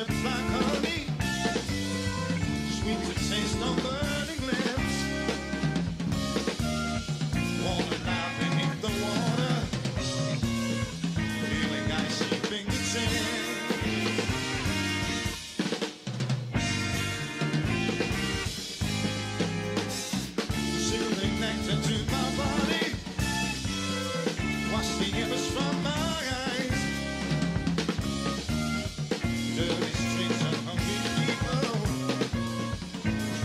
just like honey, sweet to taste on burning lips. Wanna lie beneath the water, feeling icy fingertips. Soothing nectar to my body, wash the image from my eyes. Dirty streets of hungry people,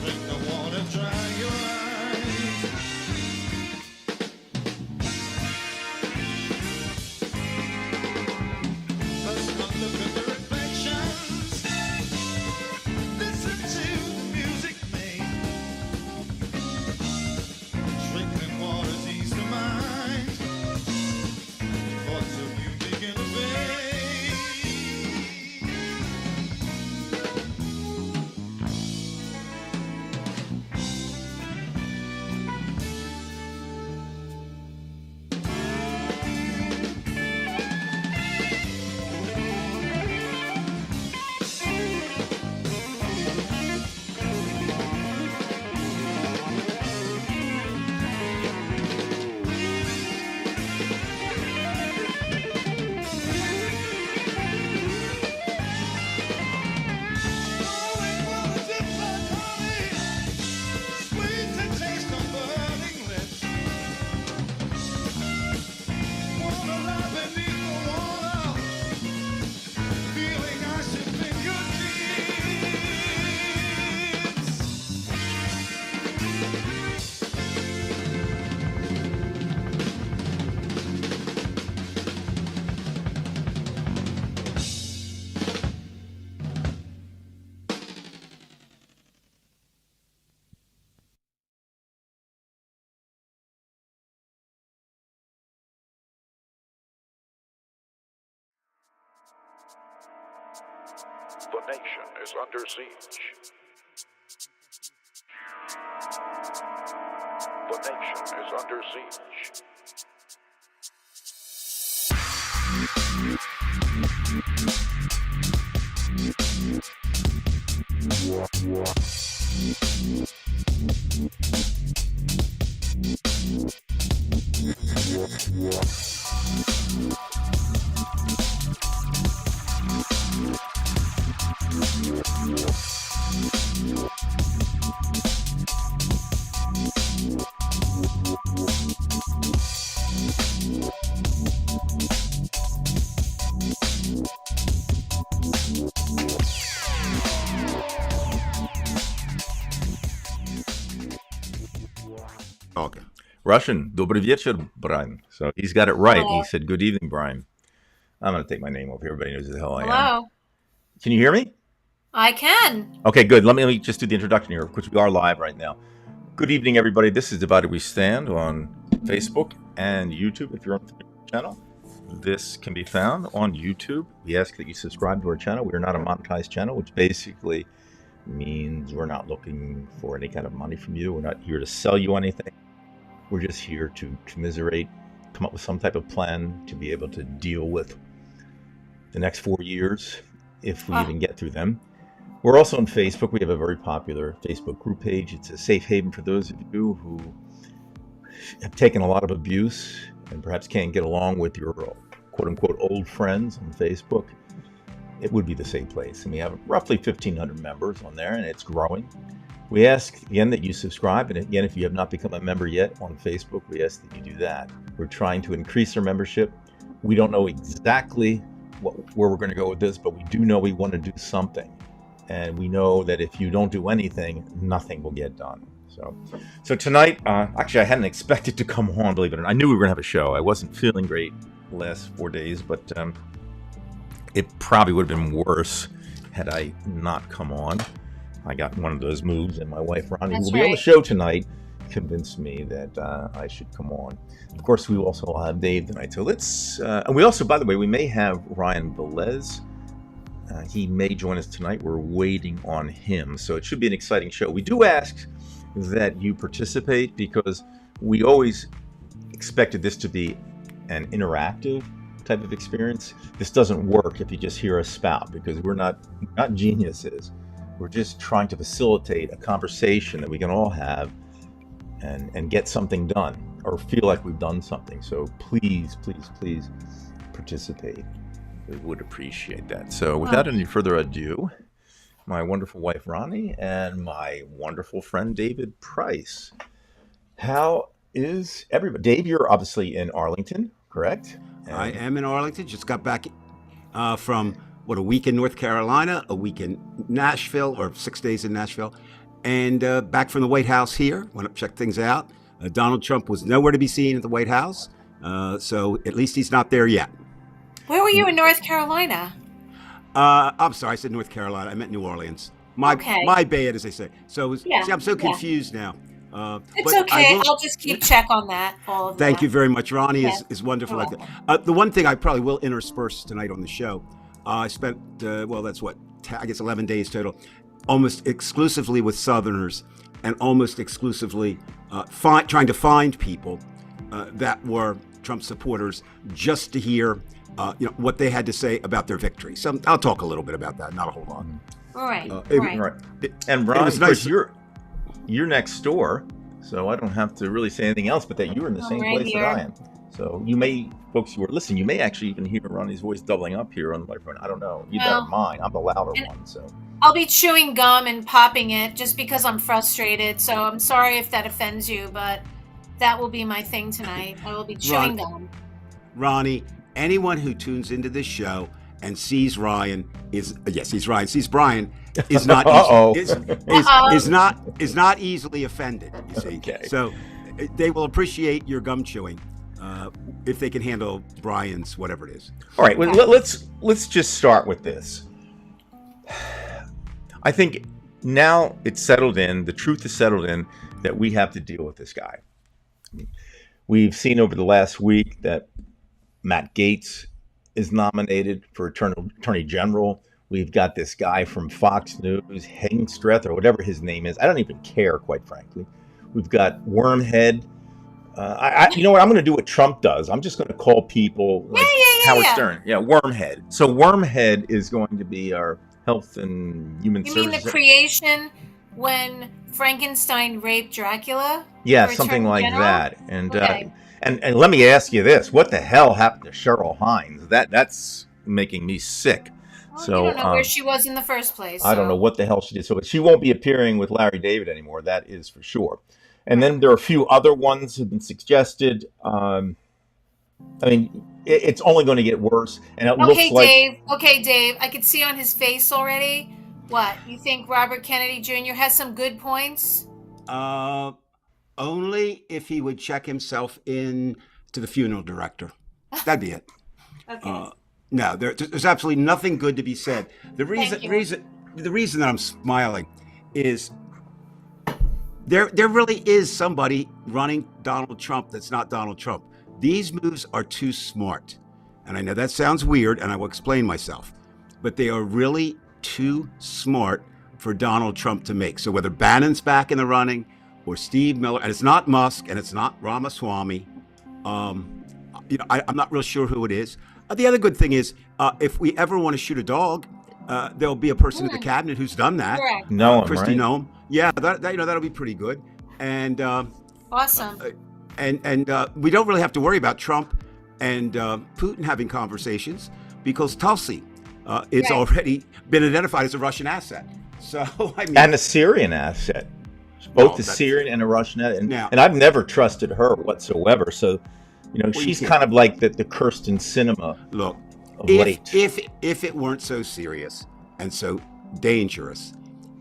drink the water, dry your eyes. Let's not look at the reflections, listen to the music made. Drinking water's ease the mind, thoughts of you begin to fade. Flowing water just like honey, sweet to taste on burning lips. Wanna lie beneath the water, feeling icy The nation is under siege. The nation is under siege. Okay. Russian, добрый вечер, Brian. So he's got it right. Hello. He said, good evening, Brian. I'm going to take my name off here. Everybody knows who the hell I am. Hello. Can you hear me? I can. Okay, good. Let me just do the introduction here, because we are live right now. Good evening, everybody. This is Divided We Stand on Facebook and YouTube. If you're on the channel, this can be found on YouTube. We ask that you subscribe to our channel. We are not a monetized channel, which basically means we're not looking for any kind of money from you. We're not here to sell you anything. We're just here to commiserate, come up with some type of plan to be able to deal with the next 4 years, if we Ah. even get through them. We're also on Facebook. We have a very popular Facebook group page. It's a safe haven for those of you who have taken a lot of abuse and perhaps can't get along with your quote-unquote old friends on Facebook. It would be the same place. And we have roughly 1,500 members on there, and it's growing. We ask, again, that you subscribe. And again, if you have not become a member yet on Facebook, we ask that you do that. We're trying to increase our membership. We don't know exactly where we're going to go with this, but we do know we want to do something. And we know that if you don't do anything, nothing will get done. So tonight, actually, I hadn't expected to come on, believe it or not. I knew we were going to have a show. I wasn't feeling great the last 4 days, but it probably would have been worse had I not come on. I got one of those moves, and my wife, Ronnie, who That's will be on the right. show tonight, convinced me that I should come on. Of course, we also have Dave tonight. So let's, and we also, by the way, we may have Ryan Velez. He may join us tonight. We're waiting on him. So it should be an exciting show. We do ask that you participate because we always expected this to be an interactive type of experience, this doesn't work if you just hear us spout, because we're not geniuses. We're just trying to facilitate a conversation that we can all have and get something done, or feel like we've done something. So please, please, please participate. We would appreciate that. So without any further ado, my wonderful wife Ronnie and my wonderful friend David Price. How is everybody? Dave, you're obviously in Arlington, correct? I am in Arlington. Just got back from a week in North Carolina, a week in Nashville, or 6 days in Nashville, and back from the White House here. Went up, checked things out. Donald Trump was nowhere to be seen at the White House, so at least he's not there yet. Where were you in North Carolina? I'm sorry, I said North Carolina. I meant New Orleans. My bad, as they say. So see, I'm so confused now. It's okay. I'll just keep check on that. All of Thank that. you very much. Ronnie Yeah. is wonderful like You're that. The one thing I probably will intersperse tonight on the show, I spent, that's what, I guess 11 days total, almost exclusively with Southerners, and almost exclusively trying to find people that were Trump supporters, just to hear what they had to say about their victory. So I'll talk a little bit about that, not a whole lot. Right. Right. And Ron, was nice. You're next door, so I don't have to really say anything else, but that you're in the same right place here. that I am. So you may, folks who are listening, you may actually even hear Ronnie's voice doubling up here on the microphone. I don't know. You better mine. I'm the louder one. So I'll be chewing gum and popping it just because I'm frustrated. So I'm sorry if that offends you, but that will be my thing tonight. I will be chewing gum. Ronnie, anyone who tunes into this show and sees Ryan sees Brian is not is not easily offended. You see, Okay. So they will appreciate your gum chewing if they can handle Brian's whatever it is. all right, well, let's just start with this. I think now it's settled in. The truth is settled in that we have to deal with this guy. We've seen over the last week that Matt Gaetz is nominated for Attorney General. We've got this guy from Fox News, Hengstreth, or whatever his name is. I don't even care, quite frankly. We've got Wormhead. You know what? I'm going to do what Trump does. I'm just going to call people like Howard Stern. Yeah, Wormhead. So Wormhead is going to be our Health and Human You Services. mean the creation when Frankenstein raped Dracula? Yeah, For something Attorney like General? that. And Okay. and let me ask you this: what the hell happened to Cheryl Hines? That's making me sick. Well, So you don't know where she was in the first place. I don't so- know what the hell she did. So she won't be appearing with Larry David anymore. That is for sure. And then there are a few other ones who've been suggested. I mean, it's only going to get worse. And it looks Okay, like Dave. Okay, Dave. I could see on his face already. What? You think Robert Kennedy Jr. has some good points? Only if he would check himself in to the funeral director. That'd be it. Okay. No, there's absolutely nothing good to be said. The Thank you. reason that I'm smiling is there really is somebody running Donald Trump that's not Donald Trump. These moves are too smart. And I know that sounds weird, and I will explain myself. But they are really too smart for Donald Trump to make. So whether Bannon's back in the running, or Steve Miller, and it's not Musk, and it's not Ramaswamy, I'm not real sure who it is. The other good thing is, if we ever want to shoot a dog, there'll be a person in the cabinet who's done that. Correct. Noam, Christy right? Noam. Yeah, that'll be pretty good. And Awesome. and we don't really have to worry about Trump and Putin having conversations, because Tulsi is Right. already been identified as a Russian asset. So I mean, and a Syrian asset, both No, the that's- Syrian and a Russian asset. Now- And I've never trusted her whatsoever. So, you she's can't- kind of like the Kirsten Sinema look, of late. if it weren't so serious and so dangerous,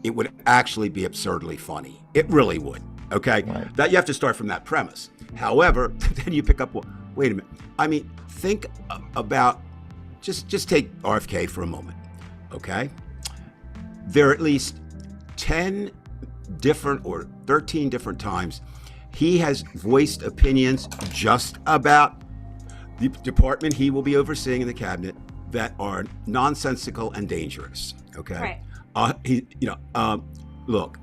it would actually be absurdly funny. It really would. Okay, Right. that you have to start from that premise. However, then you pick up. Well, wait a minute. I mean, think about just take RFK for a moment. Okay, there are at least 10 different or 13 different times he has voiced opinions just about the department he will be overseeing in the cabinet that are nonsensical and dangerous. Okay. Right. Look,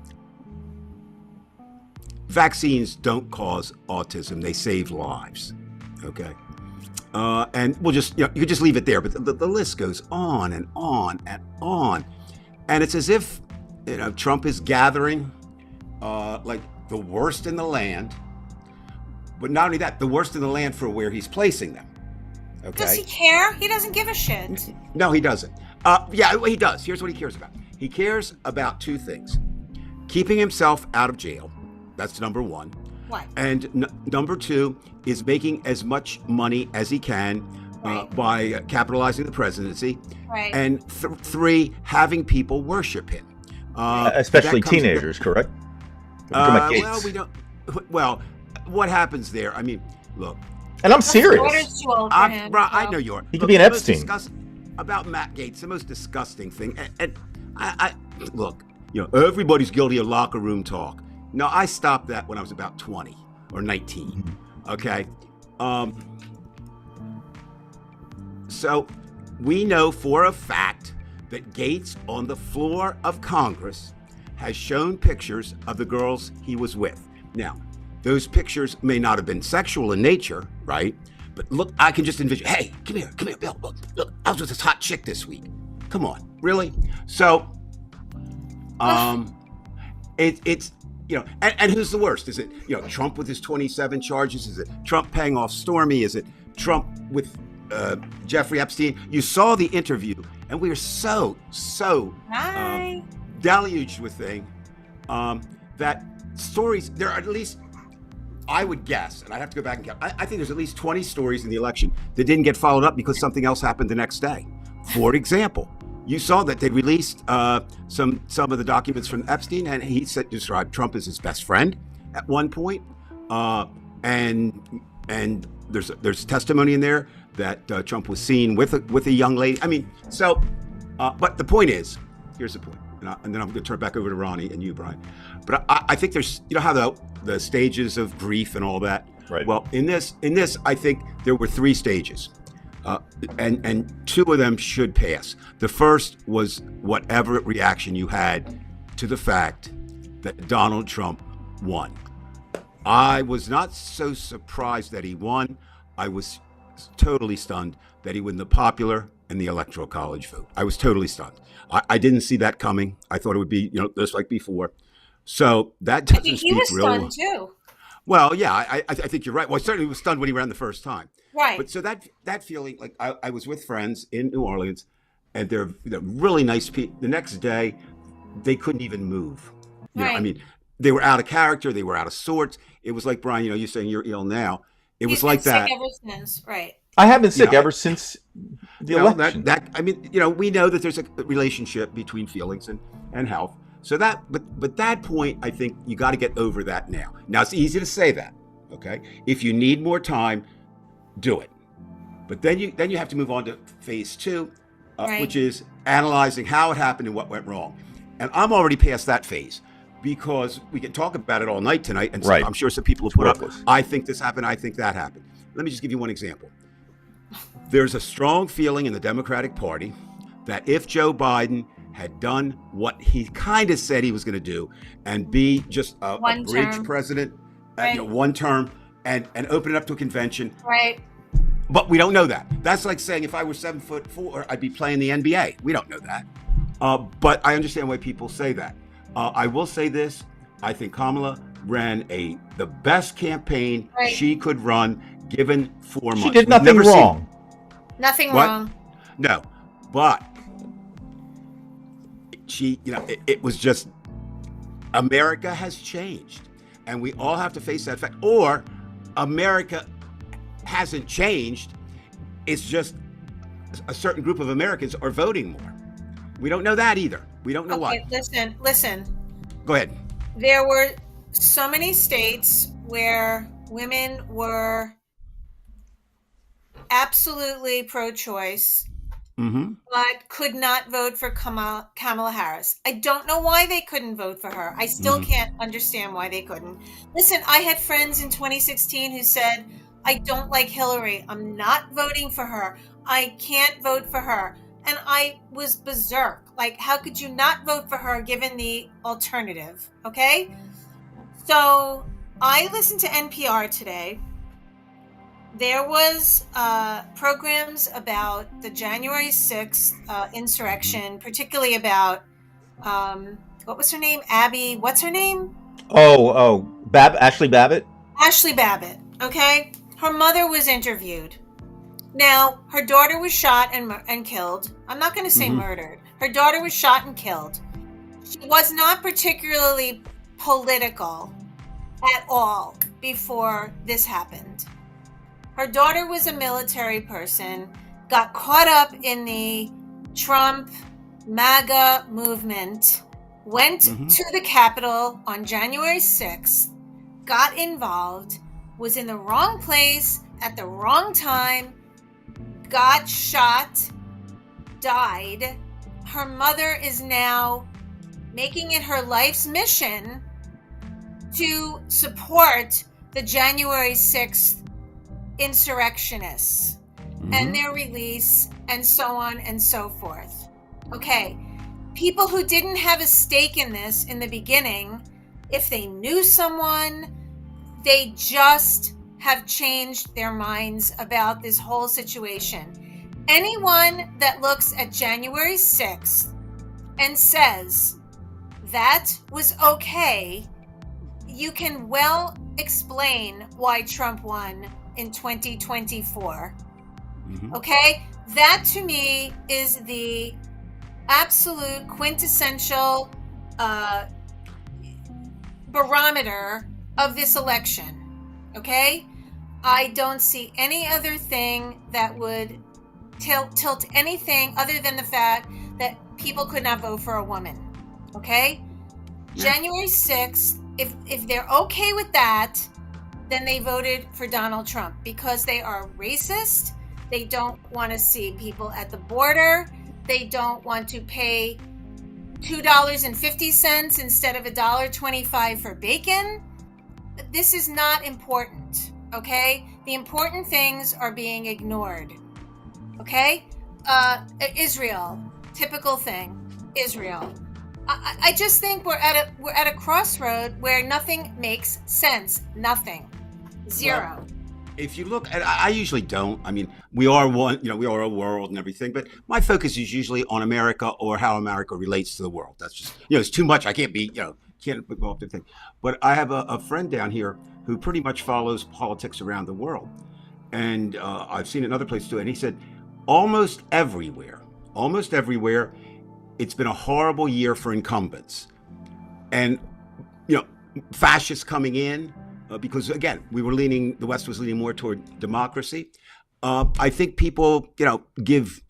vaccines don't cause autism; they save lives. Okay. And we'll just, you could just leave it there. But the list goes on and on and on. And it's as if, Trump is gathering like the worst in the land. But not only that, the worst in the land for where he's placing them. Okay. Does he care? He doesn't give a shit. No, he doesn't. Yeah, he does. Here's what he cares about. He cares about two things. Keeping himself out of jail. That's number one. What? And number two is making as much money as he can by capitalizing the presidency. Right. And three, having people worship him. Especially teenagers, correct? Well, we don't. Well, what happens there? I mean, look. And I'm serious. Daughter's too old for him, I so- know you are. He could be an Epstein. About Matt Gaetz, the most disgusting thing. And I look, everybody's guilty of locker room talk. No, I stopped that when I was about 20 or 19. Okay. So we know for a fact that Gaetz on the floor of Congress has shown pictures of the girls he was with. Now, those pictures may not have been sexual in nature, right? But look, I can just envision, hey, come here, Bill. Look, I was with this hot chick this week. Come on, really? So, it's, and who's the worst? Is it, Trump with his 27 charges? Is it Trump paying off Stormy? Is it Trump with Jeffrey Epstein? You saw the interview, and we are so deluged with things that stories, there are at least, I would guess, and I'd have to go back and count, I think there's at least 20 stories in the election that didn't get followed up because something else happened the next day. For example, you saw that they released some of the documents from Epstein, and he described Trump as his best friend at one point, and there's testimony in there that Trump was seen with a young lady. I mean, so, but the point is, here's the point, and then I'm going to turn it back over to Ronnie and you, Brian. But I think there's, how the stages of grief and all that. Right. Well, in this, I think there were 3 stages. And 2 of them should pass. The first was whatever reaction you had to the fact that Donald Trump won. I was not so surprised that he won. I was totally stunned that he won the popular and the electoral college vote. I was totally stunned. I didn't see that coming. I thought it would be, just like before. So that doesn't He speak was real stunned too. Well, yeah, I think you're right. Well, I certainly was stunned when he ran the first time. Right. But so that feeling, like I was with friends in New Orleans, and they're really nice people. The next day, they couldn't even move. Right. I mean, they were out of character. They were out of sorts. It was like, Brian, you're saying you're ill now. It was like that. Ever since, right? I have been sick ever since the election. I mean, we know that there's a relationship between feelings and health. So but that point, I think you got to get over that now. Now it's easy to say that, okay? If you need more time, do it. But then you have to move on to phase 2, Right. which is analyzing how it happened and what went wrong. And I'm already past that phase because we can talk about it all night tonight. And Right. I'm sure some people will put up, Worthless. I think this happened, I think that happened. Let me just give you one example. There's a strong feeling in the Democratic Party that if Joe Biden had done what he kind of said he was going to do and be just a bridge term. president, Right. one term, and open it up to a convention. Right. But we don't know that. That's like saying if I were 7'4", I'd be playing the NBA. We don't know that. But I understand why people say that. I will say this. I think Kamala ran the best campaign Right. she could run given 4 months. She did We've nothing never seen- wrong. Nothing What? wrong. No, but she, it was just, America has changed, and we all have to face that fact. Or America hasn't changed. It's just a certain group of Americans are voting more. We don't know that either. We don't know Okay, why. listen. Go ahead. There were so many states where women were absolutely pro-choice, but could not vote for Kamala Harris. I don't know why they couldn't vote for her. I still can't understand why they couldn't. Listen, I had friends in 2016 who said, I don't like Hillary. I'm not voting for her. I can't vote for her. And I was berserk. Like, how could you not vote for her given the alternative? Okay? So I listened to NPR today, there was programs about the January 6th insurrection, particularly about what was her name? Abby. What's her name? Ashley Babbitt. Ashley Babbitt. Okay, her mother was interviewed. Now, her daughter was shot and killed. I'm not going to say murdered. Her daughter was shot and killed. She was not particularly political at all before this happened. Her daughter was a military person, got caught up in the Trump MAGA movement, went to the Capitol on January 6th, got involved, was in the wrong place at the wrong time, got shot, died. Her mother is now making it her life's mission to support the January 6th insurrectionists and their release and so on and so forth. Okay, people who didn't have a stake in this in the beginning, if they knew someone, they just have changed their minds about this whole situation. Anyone that looks at January 6th and says that was okay, you can well explain why Trump won in 2024. Okay? That to me is the absolute quintessential barometer of this election. Okay? I don't see any other thing that would tilt anything other than the fact that people could not vote for a woman. Okay? January 6th, if they're okay with that, then they voted for Donald Trump because they are racist. They don't want to see people at the border. They don't want to pay $2.50 instead of $1.25 for bacon. This is not important, okay? The important things are being ignored, okay? Israel, typical thing, Israel. I just think we're at a crossroad where nothing makes sense. Nothing. Zero. Well, if you look at, I usually don't. I mean, we are one, we are a world and everything, but my focus is usually on America or how America relates to the world. That's just, it's too much. I can't be, can't go up to the thing. But I have a friend down here who pretty much follows politics around the world. And I've seen it in other places too. And he said, almost everywhere, it's been a horrible year for incumbents. And, fascists coming in, because again, the West was leaning more toward democracy. I think people, give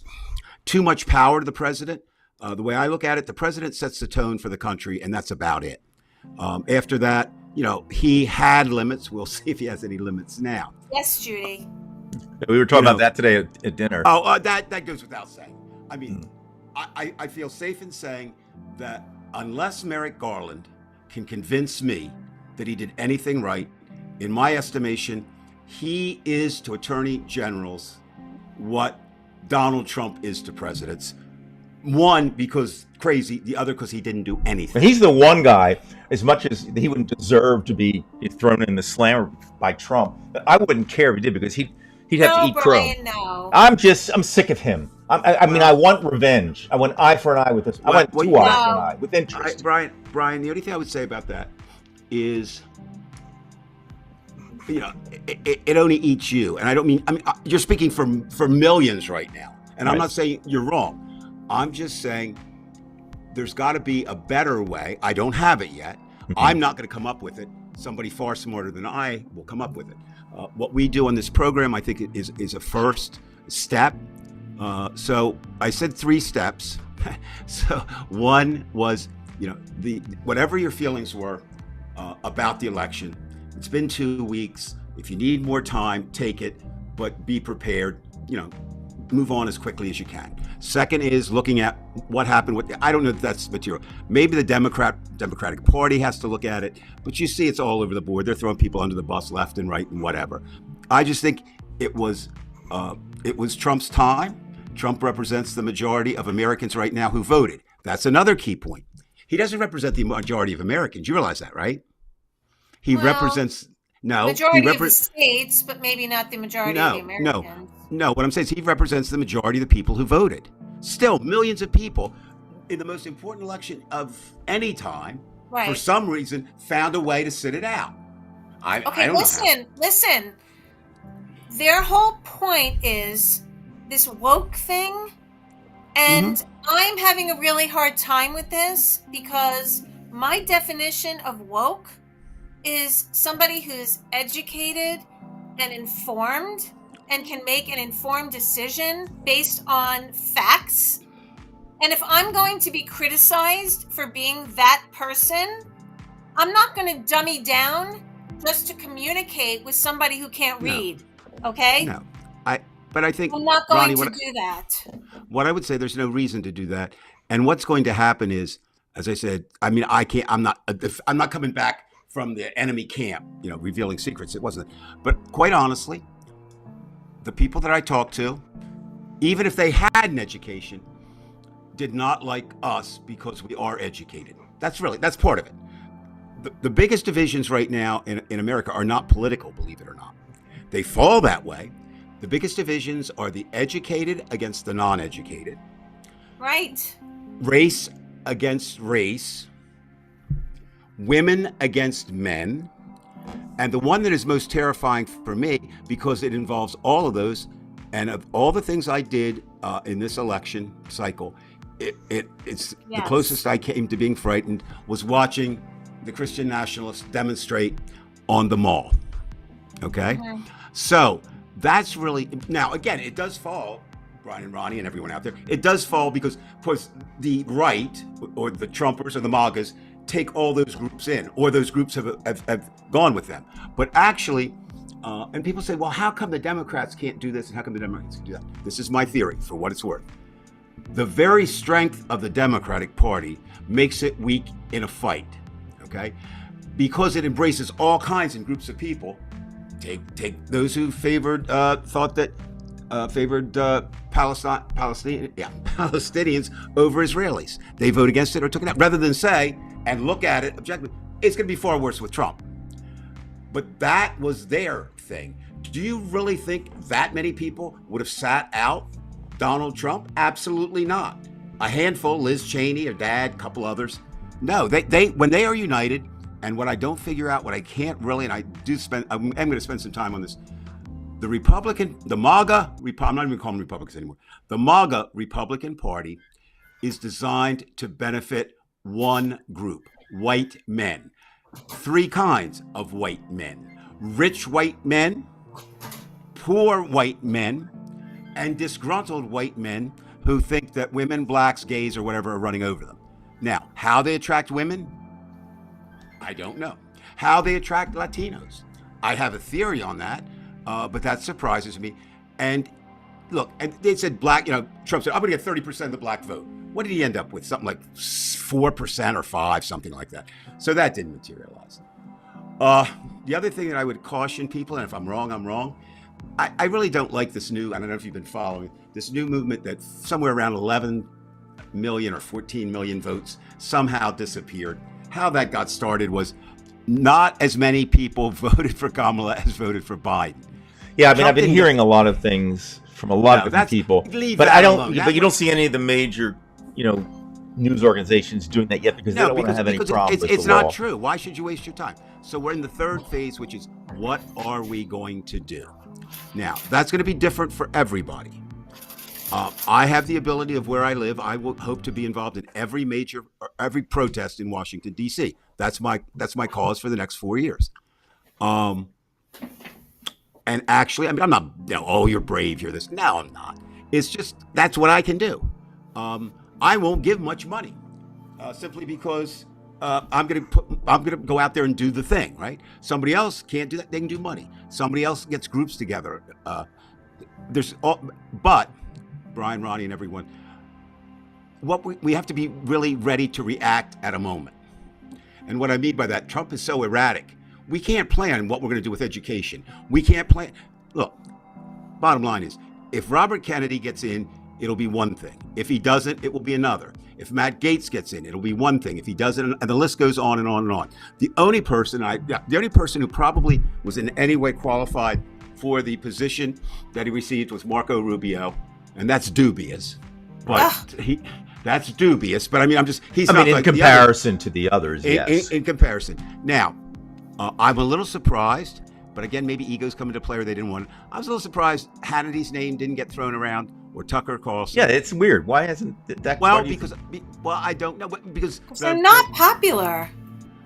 too much power to the president. The way I look at it, the president sets the tone for the country, and that's about it. After that, he had limits. We'll see if he has any limits now. Yes, Judy. We were talking about that today at dinner. Oh, that goes without saying. I mean, I feel safe in saying that unless Merrick Garland can convince me that he did anything right, in my estimation, he is to attorney generals what Donald Trump is to presidents. One, because crazy, the other, because he didn't do anything. He's the one guy, as much as he wouldn't deserve to be thrown in the slammer by Trump, I wouldn't care if he did, because he'd have to eat Brian, crow. no. I'm sick of him. I mean, I want revenge. I want eye for an eye with this. I want two eyes for an eye with interest. Brian, the only thing I would say about that is, it only eats you. And I mean, you're speaking for millions right now. And I'm not saying you're wrong. I'm just saying there's got to be a better way. I don't have it yet. I'm not going to come up with it. Somebody far smarter than I will come up with it. What we do on this program, I think, is a first step. So I said 3 steps. So one was, whatever your feelings were about the election. It's been 2 weeks. If you need more time, take it, but be prepared. Move on as quickly as you can. Second is looking at what happened with, I don't know if that's material. Maybe the Democratic Party has to look at it, but you see it's all over the board. They're throwing people under the bus left and right and whatever. I just think it was Trump's time. Trump represents the majority of Americans right now who voted. That's another key point. He doesn't represent the majority of Americans. You realize that, right? He represents No, Majority of the states, but maybe not the majority of the no, Americans. no. What I'm saying is he represents the majority of the people who voted. Still, millions of people in the most important election of any time, for Right. some reason, found a way to sit it out. I Okay, don't know how. listen. Their whole point is this woke thing, and I'm having a really hard time with this because my definition of woke is somebody who's educated and informed and can make an informed decision based on facts. And if I'm going to be criticized for being that person, I'm not going to dummy down just to communicate with somebody who can't No. read. Okay? No, but I think I'm not going Ronnie, to do that. what I would say, there's no reason to do that. And what's going to happen is, as I said, I mean, I'm not coming back from the enemy camp, revealing secrets. It wasn't. But quite honestly, the people that I talked to, even if they had an education, did not like us because we are educated. That's part of it. The biggest divisions right now in America are not political, believe it or not. They fall that way. The biggest divisions are the educated against the non-educated, Right. race against race, women against men, and the one that is most terrifying for me, because it involves all of those, and of all the things I did in this election cycle, it's the Yes. closest I came to being frightened was watching the Christian nationalists demonstrate on the mall. Okay? So that's really, now again, it does fall, Brian and Ronnie and everyone out there, it does fall because, of course, the right, or the Trumpers or the MAGAs, take all those groups in, or those groups have gone with them. But actually, and people say, well, how come the Democrats can't do this and how come the Democrats can do that? This is my theory, for what it's worth. The very strength of the Democratic Party makes it weak in a fight, okay? Because it embraces all kinds of groups of people. Take those who favored Palestinians over Israelis. They vote against it or took it out, rather than say and look at it objectively. It's going to be far worse with Trump. But that was their thing. Do you really think that many people would have sat out Donald Trump? Absolutely not. A handful, Liz Cheney, her dad, a couple others. No, they when they are united, and what I don't figure out, what I can't really, and I'm going to spend some time on this. The MAGA, I'm not even calling them Republicans anymore. The MAGA Republican Party is designed to benefit one group, white men. Three kinds of white men: rich white men, poor white men, and disgruntled white men who think that women, blacks, gays, or whatever are running over them. Now, how they attract women, I don't know. How they attract Latinos, I have a theory on that, but that surprises me. And look, and they said Trump said, I'm going to get 30% of the black vote. What did he end up with? Something like 4% or 5%, something like that. So that didn't materialize. The other thing that I would caution people, and if I'm wrong, I'm wrong. I really don't like this I don't know if you've been following, this new movement that somewhere around 11 million or 14 million votes somehow disappeared. How that got started was not as many people voted for Kamala as voted for Biden. Yeah, I mean, I've been hearing a lot of things from a lot of different people, but I don't. But you don't see any of the major, news organizations doing that yet because they don't want to have any problems with the law. It's not true. Why should you waste your time? So we're in the third phase, which is what are we going to do? Now, that's going to be different for everybody. I have the ability of where I live. I will hope to be involved in every protest in Washington, D.C. That's my cause for the next 4 years. And actually, I mean, I'm not, oh, you're brave, you're this. No, I'm not. It's just, that's what I can do. I won't give much money simply because I'm going to go out there and do the thing, right? Somebody else can't do that. They can do money. Somebody else gets groups together. But Brian, Ronnie, and everyone, what we have to be really ready to react at a moment. And what I mean by that, Trump is so erratic. We can't plan what we're going to do with education. We can't plan. Look, bottom line is, if Robert Kennedy gets in, it'll be one thing. If he doesn't, it will be another. If Matt Gaetz gets in, it'll be one thing. If he doesn't, and the list goes on and on and on. The only person who probably was in any way qualified for the position that he received was Marco Rubio, and that's dubious. But that's dubious. But I mean, he's not in like comparison to the others, yes. In comparison. Now, I'm a little surprised, but again, maybe egos come into play or they didn't want it. I was a little surprised Hannity's name didn't get thrown around, or Tucker Carlson. Yeah, it's weird. Why hasn't that? Well, I don't know. Because they're not popular.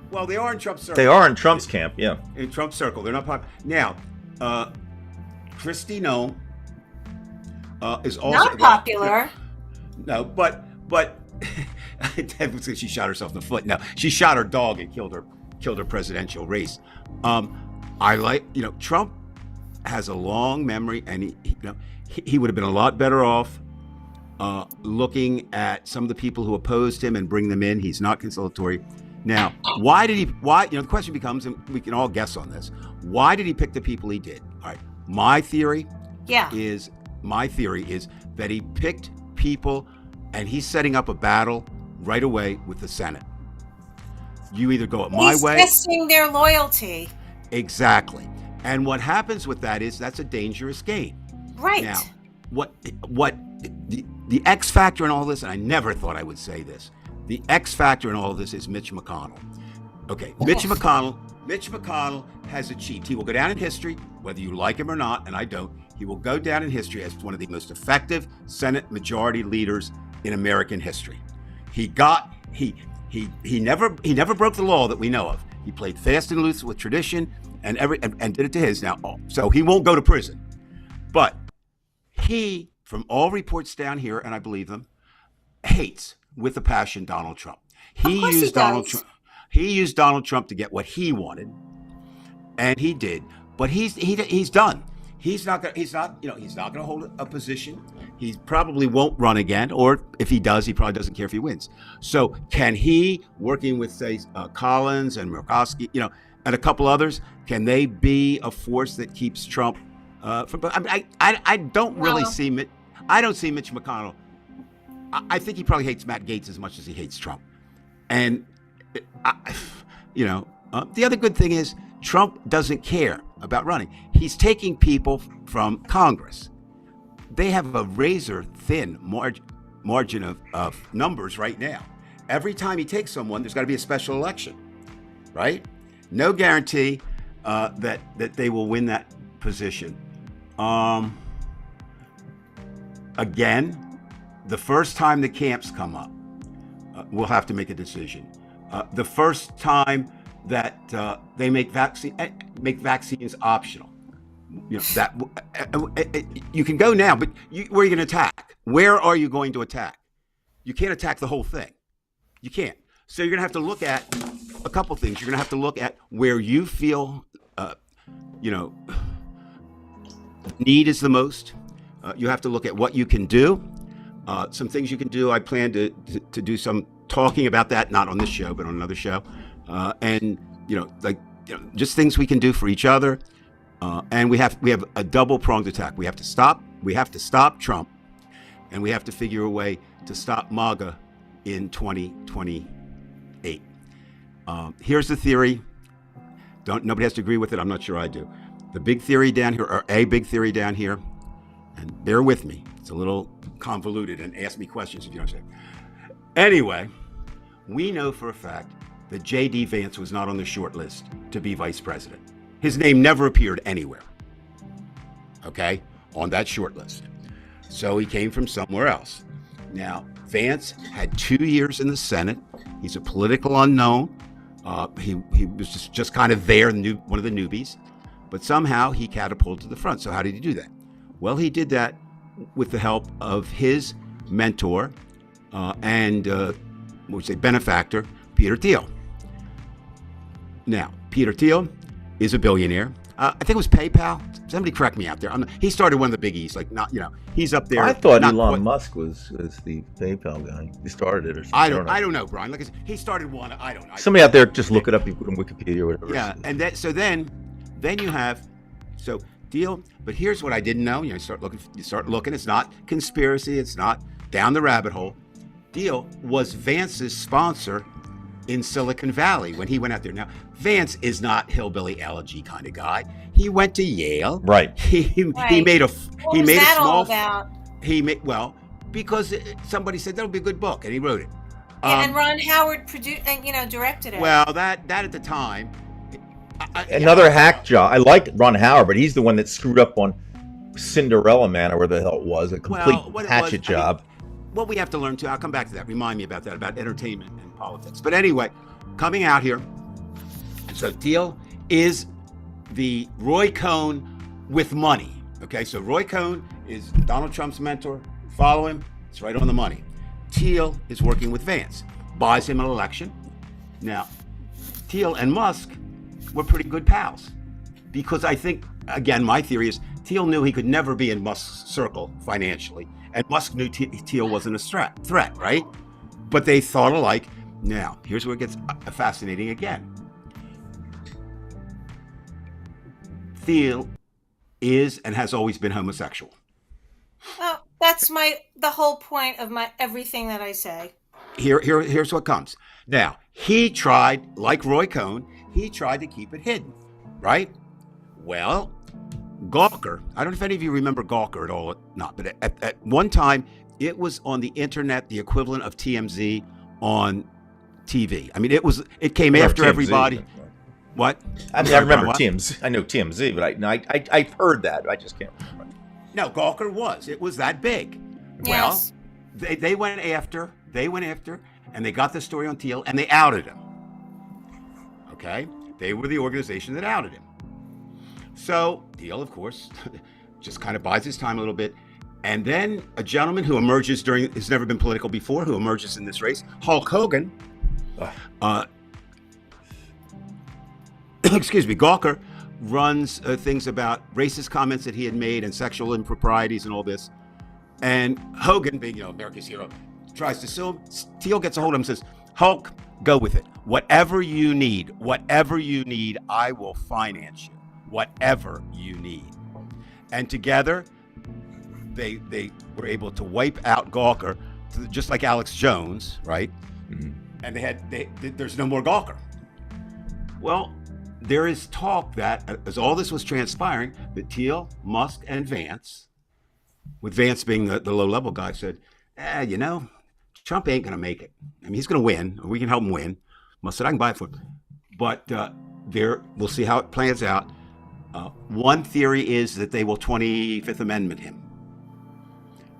Well, they are in Trump's circle. They are in Trump's camp, yeah. In Trump's circle. They're not popular. Now, Kristi Noem is also... Not popular. No, but she shot herself in the foot. No, she shot her dog and killed her presidential race. Trump has a long memory, and he would have been a lot better off looking at some of the people who opposed him and bring them in. He's not conciliatory. Now, why? The question becomes, and we can all guess on this, why did he pick the people he did? All right. My theory is that he picked people and he's setting up a battle right away with the Senate. You either go my way. He's testing their loyalty. Exactly. And what happens with that is that's a dangerous game. Right. Now, what the X factor in all this, and I never thought I would say this, the X factor in all of this is Mitch McConnell. Okay, Mitch McConnell has achieved. He will go down in history, whether you like him or not, and I don't. He will go down in history as one of the most effective Senate majority leaders in American history. He never broke the law that we know of. He played fast and loose with tradition and did it to his. Now, so he won't go to prison. But he, from all reports down here, and I believe them, hates with a passion Donald Trump. He used Donald Trump to get what he wanted, and he did. But he's done. He's not going to hold a position. He probably won't run again, or if he does, he probably doesn't care if he wins. So can he, working with say Collins and Murkowski, and a couple others, can they be a force that keeps Trump from? I don't really see Mitch. I don't see Mitch McConnell. I think he probably hates Matt Gaetz as much as he hates Trump. And the other good thing is Trump doesn't care about running. He's taking people from Congress. They have a razor thin margin of numbers right now. Every time he takes someone, there's got to be a special election, right? No guarantee that they will win that position. Again, the first time the camps come up, we'll have to make a decision. The first time that they make vaccines optional, you can go now, but where are you going to attack? Where are you going to attack? You can't attack the whole thing. You can't. So you're going to have to look at a couple things. You're going to have to look at where you feel, need is the most. You have to look at what you can do. Some things you can do. I plan to do some talking about that, not on this show, but on another show. Just things we can do for each other. And we have a double-pronged attack. We have to stop Trump, and we have to figure a way to stop MAGA in 2028. Here's the theory. Nobody has to agree with it. I'm not sure I do. The big theory down here, or a big theory down here, and bear with me. It's a little convoluted, and ask me questions if you don't say. Anyway, we know for a fact that J.D. Vance was not on the short list to be vice president. His name never appeared anywhere, okay, on that short list. So he came from somewhere else. Now, Vance had 2 years in the Senate. He's a political unknown. He was just kind of there, one of the newbies. But somehow he catapulted to the front. So how did he do that? Well, he did that with the help of his mentor and benefactor, Peter Thiel. Now, Peter Thiel is a billionaire. I think it was PayPal. Somebody correct me out there. He started one of the biggies, he's up there. I thought Elon Musk was the PayPal guy. He started it or something. I don't know, Brian. Like I said, he started one. I don't know. Somebody out there, just look it up. You put in Wikipedia or whatever. Yeah, and then you have Thiel. But here's what I didn't know. You start looking. It's not conspiracy. It's not down the rabbit hole. Thiel was Vance's sponsor in Silicon Valley when he went out there. Now, Vance is not hillbilly elegy kind of guy. He went to Yale. Right. He made a What he was made a that all small about? he made well because somebody said that'll be a good book and he wrote it. Yeah, and Ron Howard produced and directed it. Well, that at the time. Another hack job. I like Ron Howard, but he's the one that screwed up on Cinderella Man or where the hell it was. A complete what it hatchet was, job. What we have to learn too, I'll come back to that. Remind me about that, about entertainment and politics. But anyway, coming out here, so Thiel is the Roy Cohn with money. Okay, so Roy Cohn is Donald Trump's mentor. Follow him, it's right on the money. Thiel is working with Vance, buys him an election. Now, Thiel and Musk were pretty good pals because I think, again, my theory is Thiel knew he could never be in Musk's circle financially. And Musk knew Thiel wasn't a threat, right? But they thought alike. Now, here's where it gets fascinating again. Thiel is and has always been homosexual. Well, that's the whole point of my everything that I say. Here's what comes. Now, he tried, like Roy Cohn, he tried to keep it hidden, right? Well, Gawker, I don't know if any of you remember Gawker at all or not, but at one time, it was on the internet, the equivalent of TMZ on TV. I mean, it came after TMZ. everybody. What? I mean, I remember what? TMZ. I know TMZ, but I've heard that. I just can't remember. No, Gawker was. It was that big. Yes. Well, they went after, and they got the story on Thiel, and they outed him. Okay? They were the organization that outed him. So Thiel, of course, just kind of bides his time a little bit. And then a gentleman who emerges has never been political before, who emerges in this race, Hulk Hogan, excuse me, Gawker runs things about racist comments that he had made and sexual improprieties and all this. And Hogan, being, America's hero, tries to sue him. Thiel gets a hold of him and says, Hulk, go with it. Whatever you need, I will finance you. Whatever you need. And together, they were able to wipe out Gawker, just like Alex Jones, right? Mm-hmm. And there's no more Gawker. Well, there is talk that as all this was transpiring, that Thiel, Musk, and Vance, with Vance being the low-level guy, said, Trump ain't going to make it. I mean, he's going to win, or we can help him win. Musk said, I can buy it for him. But we'll see how it plans out. One theory is that they will 25th Amendment him.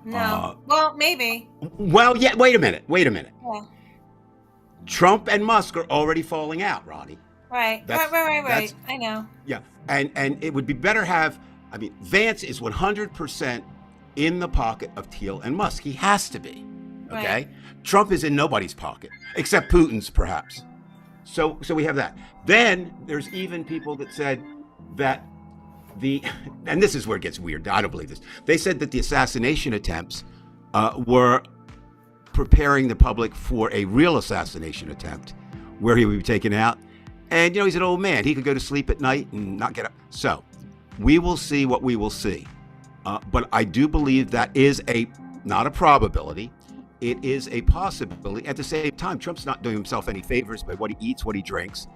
No. Well, maybe. Well, yeah, wait a minute. Yeah. Trump and Musk are already falling out, Ronnie. Right. I know. Yeah. And it would be better Vance is 100% in the pocket of Thiel and Musk. He has to be. Okay? Right. Trump is in nobody's pocket, except Putin's, perhaps. So we have that. Then there's even people that said that and this is where it gets weird. I don't believe this. They said that the assassination attempts were preparing the public for a real assassination attempt where he would be taken out. And, he's an old man. He could go to sleep at night and not get up. So we will see what we will see. But I do believe that is not a probability. It is a possibility. At the same time, Trump's not doing himself any favors by what he eats, what he drinks.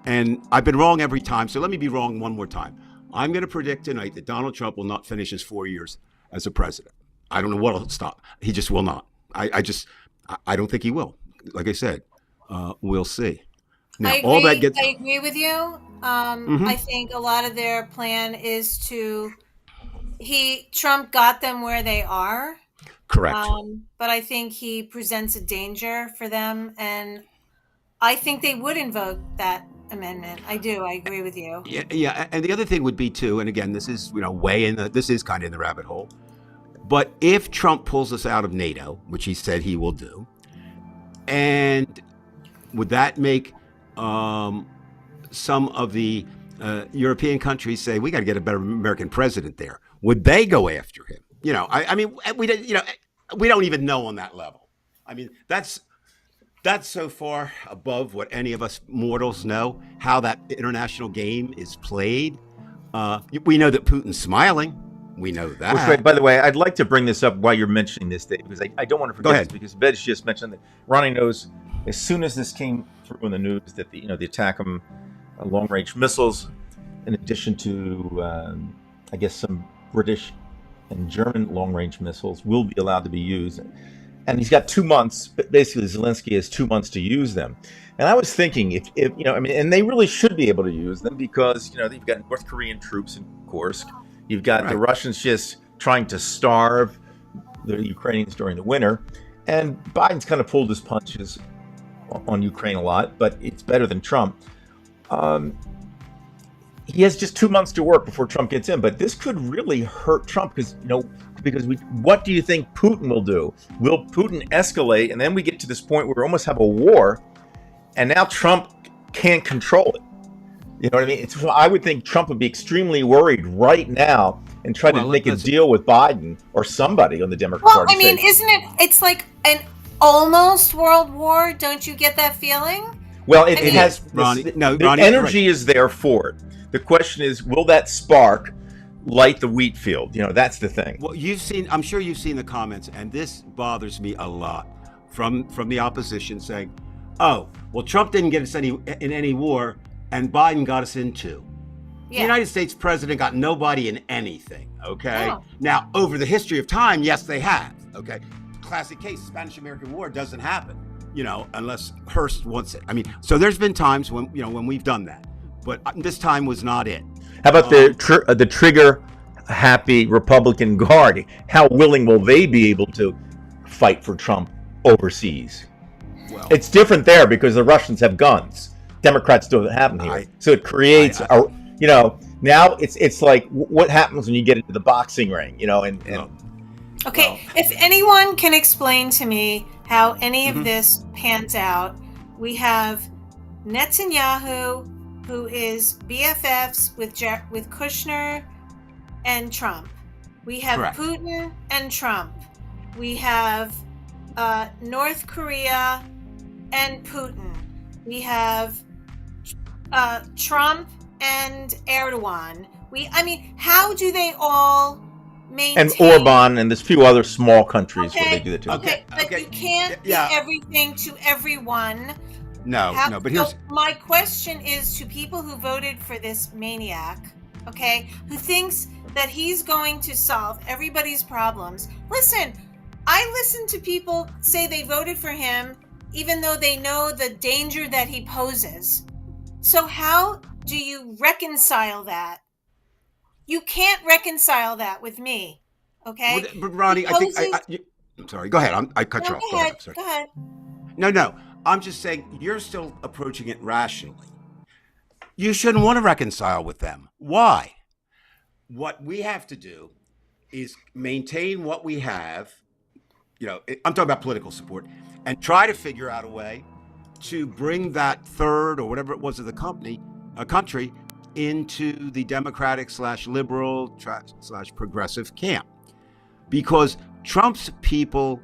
And I've been wrong every time. So let me be wrong one more time. I'm going to predict tonight that Donald Trump will not finish his 4 years as a president. I don't know what will stop. He just will not. I don't think he will. Like I said, we'll see. Now, I agree with you. I think a lot of their plan is Trump got them where they are. Correct. But I think he presents a danger for them, and I think they would invoke that amendment. I do. I agree with you. Yeah. And the other thing would be too, and again, this is this is kind of in the rabbit hole. But if Trump pulls us out of NATO, which he said he will do, and would that make some of the European countries say we got to get a better American president there? Would they go after him? We don't even know on that level. I mean, that's so far above what any of us mortals know, how that international game is played. We know that Putin's smiling We know Which, that. by the way, I'd like to bring this up while you're mentioning this, Dave, because I don't want to Go forget ahead. this, because Betty just mentioned that Ronnie knows as soon as this came through in the news that the ATACMS long-range missiles, in addition to I guess some British and German long-range missiles, will be allowed to be used, and he's got 2 months. But basically, Zelensky has 2 months to use them. And I was thinking, if and they really should be able to use them, because you've got North Korean troops in Kursk. You've got the Russians just trying to starve the Ukrainians during the winter. And Biden's kind of pulled his punches on Ukraine a lot, but it's better than Trump. He has just 2 months to work before Trump gets in. But this could really hurt Trump because what do you think Putin will do? Will Putin escalate? And then we get to this point where we almost have a war, and now Trump can't control it. You know what I mean? I would think Trump would be extremely worried right now and try to make a deal with Biden or somebody on the Democrat Party. Well, I mean, isn't it? It's like an almost world war. Don't you get that feeling? Well, it has. Ronnie, the energy is there for it. The question is, will that spark light the wheat field? That's the thing. Well, I'm sure you've seen the comments, and this bothers me a lot from the opposition saying, "Oh, well, Trump didn't get us in any war, and Biden got us in two." Yeah. The United States president got nobody in anything, okay? Oh. Now, over the history of time, yes, they have, okay? Classic case, Spanish-American War doesn't happen, unless Hearst wants it. I mean, so there's been times when we've done that, but this time was not it. How about the trigger-happy Republican Guard? How willing will they be able to fight for Trump overseas? Well, it's different there because the Russians have guns. Democrats don't have them here. So it creates now it's like what happens when you get into the boxing ring, Okay, if anyone can explain to me how any of this pans out, we have Netanyahu, who is BFFs with Kushner and Trump. We have Putin and Trump. We have North Korea and Putin. We have Trump and Erdogan. How do they all maintain? And Orban and there's a few other small countries where they do that too. Okay, but you can't be everything to everyone. No, but here's... So my question is to people who voted for this maniac, okay, who thinks that he's going to solve everybody's problems. Listen, I listen to people say they voted for him even though they know the danger that he poses. So how do you reconcile that? You can't reconcile that with me, okay? But Ronnie, I think I'm sorry. Go ahead. I cut you off. Go ahead. Go ahead. No. I'm just saying you're still approaching it rationally. You shouldn't want to reconcile with them. Why? What we have to do is maintain what we have. I'm talking about political support, and try to figure out a way to bring that third or whatever it was of the country into the Democratic / liberal / progressive camp. Because Trump's people,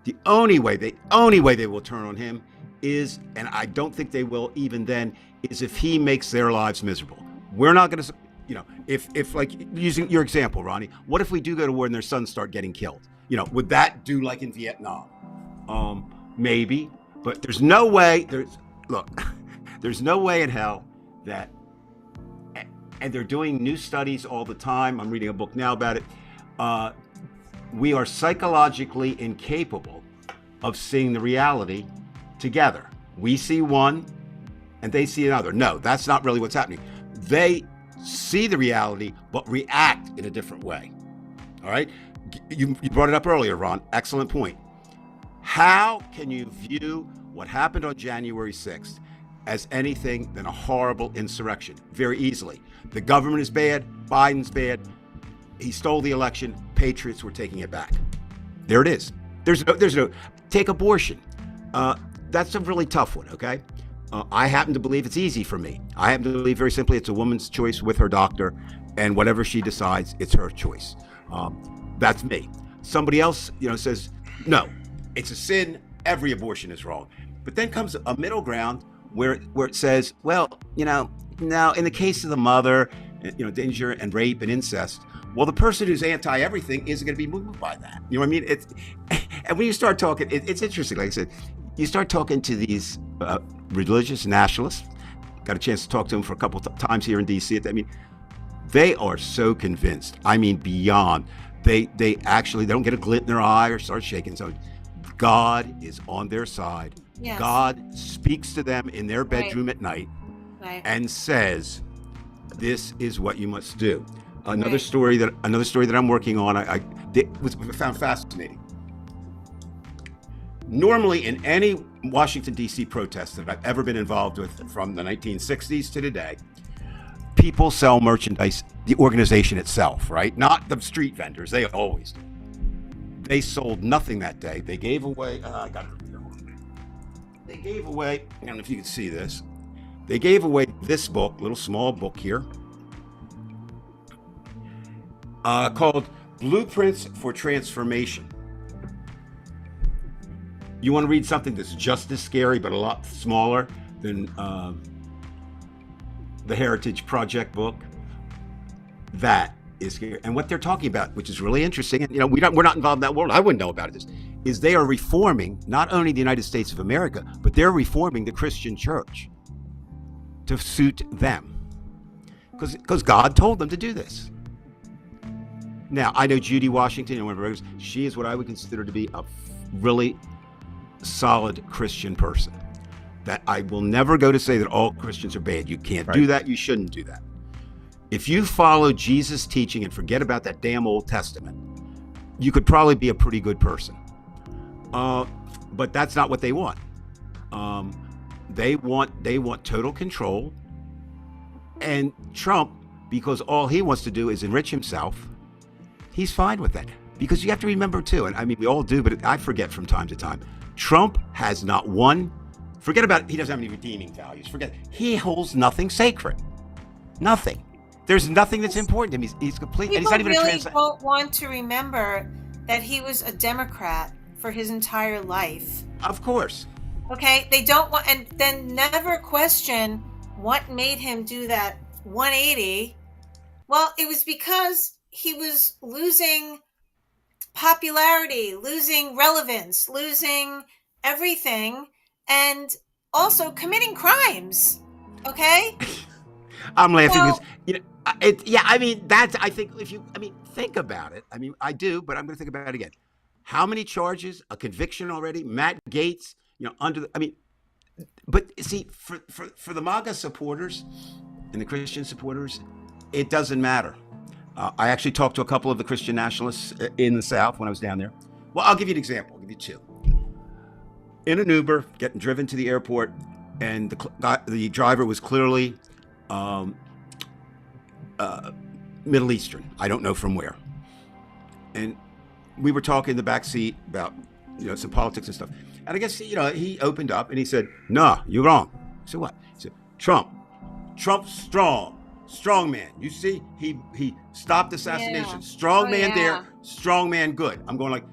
the only way they will turn on him is, and I don't think they will even then, is if he makes their lives miserable. We're not going to, if like using your example, Ronnie, what if we do go to war and their sons start getting killed? Would that do like in Vietnam? Maybe, but there's no way, there's no way in hell that, and they're doing new studies all the time. I'm reading a book now about it. We are psychologically incapable of seeing the reality together. We see one and they see another. No, that's not really what's happening. They see the reality, but react in a different way. All right? You brought it up earlier, Ron. Excellent point. How can you view what happened on January 6th as anything than a horrible insurrection? Very easily. The government is bad. Biden's bad. He stole the election. Patriots were taking it back. There it is. There's no take abortion. That's a really tough one, okay? I happen to believe it's easy for me. I happen to believe very simply it's a woman's choice with her doctor, and whatever she decides, it's her choice. That's me. Somebody else, says, no, it's a sin. Every abortion is wrong. But then comes a middle ground where it says, well, now in the case of the mother, danger and rape and incest. Well, the person who's anti-everything isn't going to be moved by that. You know what I mean? And when you start talking, it's interesting. Like I said, you start talking to these religious nationalists. Got a chance to talk to them for a couple times here in D.C. I mean, they are so convinced. I mean, beyond. They don't get a glint in their eye or start shaking. So God is on their side. Yes. God speaks to them in their bedroom at night and says, "This is what you must do." Another story that I'm working on, I found fascinating. Normally, in any Washington, D.C. protest that I've ever been involved with from the 1960s to today, people sell merchandise, the organization itself, right? Not the street vendors. They always do. They sold nothing that day. They gave away, I got it over here. They gave away, I don't know if you can see this. They gave away this book, little small book here, called Blueprints for Transformation. You want to read something that's just as scary, but a lot smaller than the Heritage Project book? That is scary. And what they're talking about, which is really interesting, and we're not involved in that world. I wouldn't know about it. Is they are reforming not only the United States of America, but they're reforming the Christian church to suit them, because God told them to do this. Now, I know Judy Washington, she is what I would consider to be a really solid Christian person. That I will never go to say that all Christians are bad. You can't do that. You shouldn't do that. If you follow Jesus' teaching and forget about that damn Old Testament, you could probably be a pretty good person. But that's not what they want. They want total control. And Trump, because all he wants to do is enrich himself, he's fine with that. Because you have to remember too, and I mean we all do, but I forget from time to time, Trump has not one, forget about it, he doesn't have any redeeming values, he holds nothing sacred. Nothing. There's nothing that's important to him. He's complete, and he's not even really a trans. Don't want to remember that he was a Democrat for his entire life. Of course. Okay, they don't want, and then never question what made him do that 180. Well, it was because he was losing popularity, losing relevance, losing everything, and also committing crimes. Okay? I'm laughing because I mean that's, I think think about it. I mean I do, but I'm going to think about it again. How many charges? A conviction already? Matt Gaetz, but see, for the MAGA supporters and the Christian supporters, it doesn't matter. I actually talked to a couple of the Christian nationalists in the South when I was down there. Well, I'll give you an example. I'll give you two. In an Uber, getting driven to the airport, and the driver was clearly Middle Eastern. I don't know from where. And we were talking in the back seat about some politics and stuff. And I guess he opened up and he said, "Nah, you're wrong." I said, "What?" He said, Trump's strong man. You see, he stopped assassination. Strong man there, strong man good. I'm going like,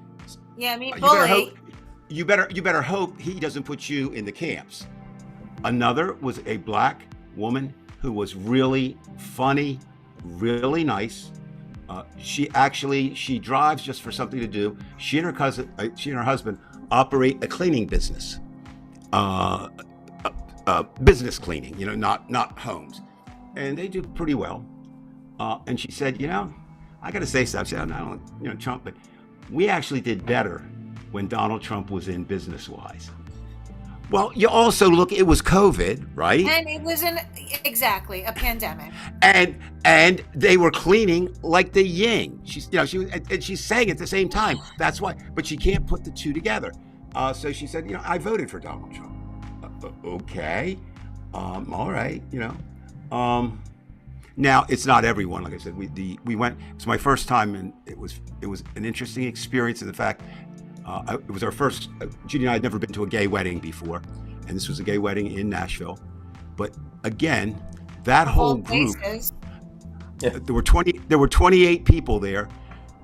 you better hope he doesn't put you in the camps. Another was a black woman who was really funny, really nice. She drives just for something to do. She and her husband operate a cleaning business, business cleaning. Not homes, and they do pretty well. And she said, I got to say something. I don't, Trump, but we actually did better when Donald Trump was in business-wise. Well, you also look, it was COVID, right? And it was exactly a pandemic. And they were cleaning like the yin. She's saying at the same time. That's why, but she can't put the two together. So she said, I voted for Donald Trump. Okay. All right. Now it's not everyone. Like I said, we went, it's my first time, and it was an interesting experience in the fact, it was our first, Judy and I had never been to a gay wedding before, and this was a gay wedding in Nashville. But again, that whole group, there were 28 people there,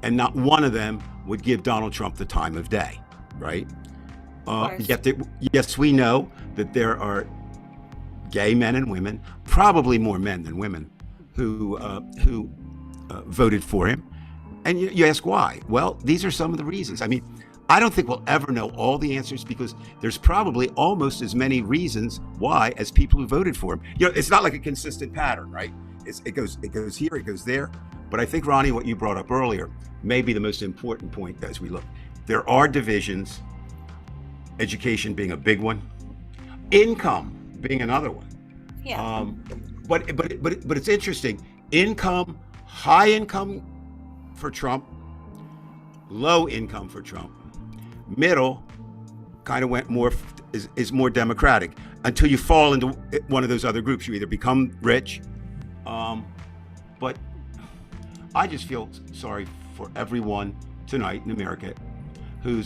and not one of them would give Donald Trump the time of day, right? Yes, we know that there are gay men and women, probably more men than women, who voted for him. And you ask why? Well, these are some of the reasons. I mean, I don't think we'll ever know all the answers because there's probably almost as many reasons why as people who voted for him. It's not like a consistent pattern, right? It goes here, it goes there. But I think, Ronnie, what you brought up earlier may be the most important point as we look. There are divisions, education being a big one, income being another one. Yeah. But it's interesting. Income, high income for Trump, low income for Trump, middle kind of went more is more Democratic until you fall into one of those other groups. You either become rich, but I just feel sorry for everyone tonight in America who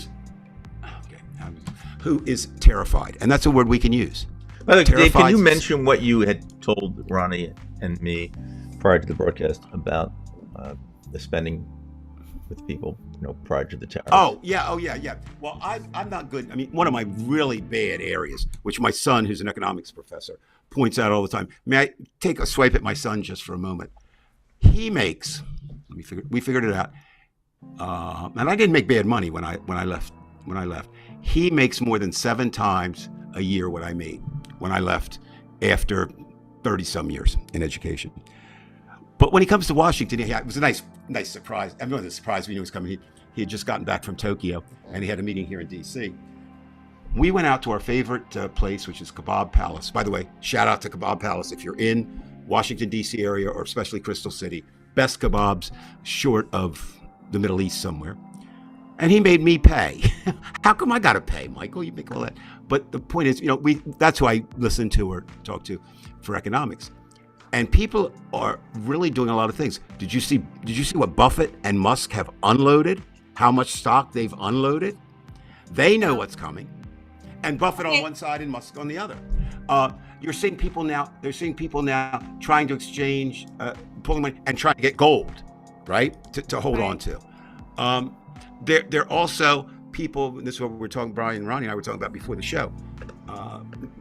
is terrified, and that's a word we can use. By the way, Dave, can you mention what you had told Ronnie and me prior to the broadcast about the spending with people, prior to the tariffs? Oh yeah. Well, I'm not good. I mean, one of my really bad areas, which my son, who's an economics professor, points out all the time. May I take a swipe at my son just for a moment? He makes. We figured it out, and I didn't make bad money when I left. He makes more than 7 times a year what I made when I left after 30 some years in education. But when he comes to Washington, it was a nice surprise. Everyone was surprised when he was coming. He had just gotten back from Tokyo, and he had a meeting here in D.C. We went out to our favorite place, which is Kebab Palace. By the way, shout out to Kebab Palace if you're in Washington, D.C. area, or especially Crystal City. Best kebabs short of the Middle East somewhere. And he made me pay. How come I got to pay, Michael? You make all that. But the point is, that's who I listen to or talk to for economics. And people are really doing a lot of things. Did you see what Buffett and Musk have unloaded? How much stock they've unloaded? They know what's coming. And Buffett on one side and Musk on the other. You're seeing people now, trying to exchange, pulling money and trying to get gold, right? To hold on to. There are also people, and this is what we're talking, Brian and Ronnie and I were talking about before the show.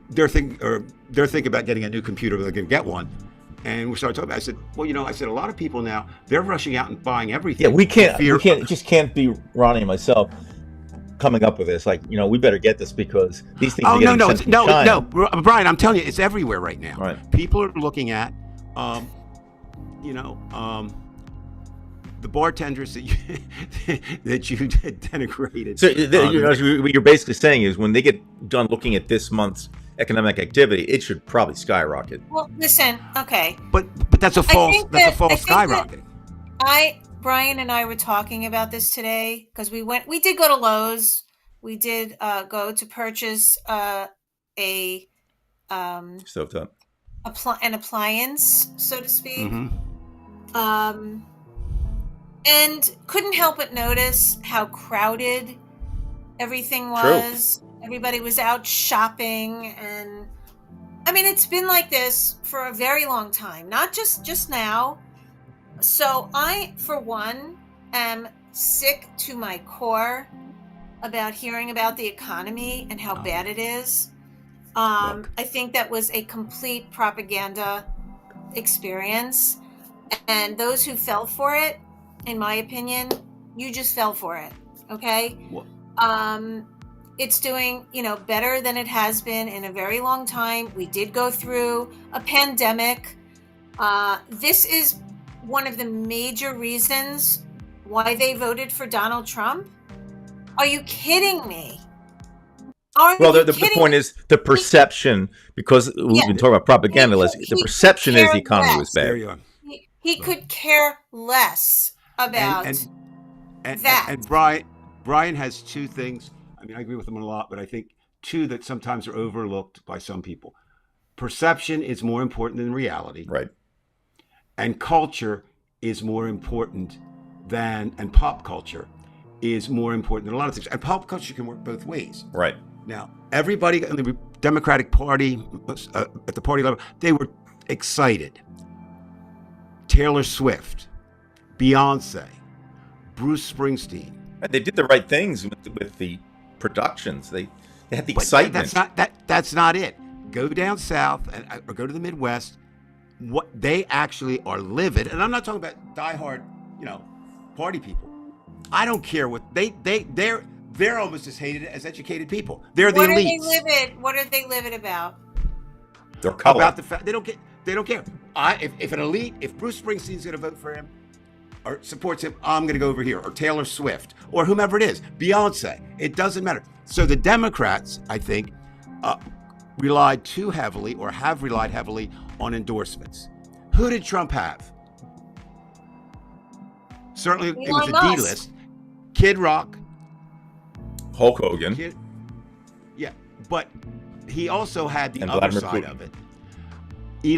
They're thinking about getting a new computer, they're going to get one. And we started talking about it. I said, a lot of people now, they're rushing out and buying everything. Yeah, it just can't be Ronnie and myself coming up with this. we better get this because these things are getting sent from China. No, Brian, I'm telling you, it's everywhere right now. Right. People are looking at, the bartenders that you denigrated. So what you're basically saying is when they get done looking at this month's economic activity, it should probably skyrocket. Well, listen, okay. But that's a false skyrocketing. Brian and I were talking about this today because we did go to Lowe's. We did go to purchase a stovetop, an appliance, so to speak. Mm-hmm. And couldn't help but notice how crowded everything was. True. Everybody was out shopping, and I mean, it's been like this for a very long time, not just now. So I, for one, am sick to my core about hearing about the economy and how bad it is. I think that was a complete propaganda experience, and those who fell for it, in my opinion, you just fell for it. Okay. What? It's doing, better than it has been in a very long time. We did go through a pandemic. This is one of the major reasons why they voted for Donald Trump. Are you kidding me? The point is the perception, because we've been talking about propaganda. The perception is the economy was bad. He could care less about that. And Brian has 2 things. I mean, I agree with him a lot, but I think 2 that sometimes are overlooked by some people. Perception is more important than reality. Right. And culture is more important and pop culture is more important than a lot of things. And pop culture can work both ways. Right. Now, everybody in the Democratic Party, at the party level, they were excited. Taylor Swift, Beyonce, Bruce Springsteen. And they did the right things with the productions. They had the excitement. That's not it. Go down south or go to the Midwest. what they actually are livid, and I'm not talking about diehard, party people. I don't care what they're almost as hated as educated people. They're the What are they elites. livid? What are they livid about? Their color. About the fact they don't care. If an elite, if Bruce Springsteen's going to vote for him or supports him, I'm going to go over here, or Taylor Swift, or whomever it is, Beyonce. It doesn't matter. So the Democrats, I think, relied too heavily, or have relied heavily, on endorsements. Who did Trump have? Certainly, it was Elon a D Musk. list. Kid Rock. Hulk Hogan. Yeah, but he also had the And other Vladimir side Putin. of it.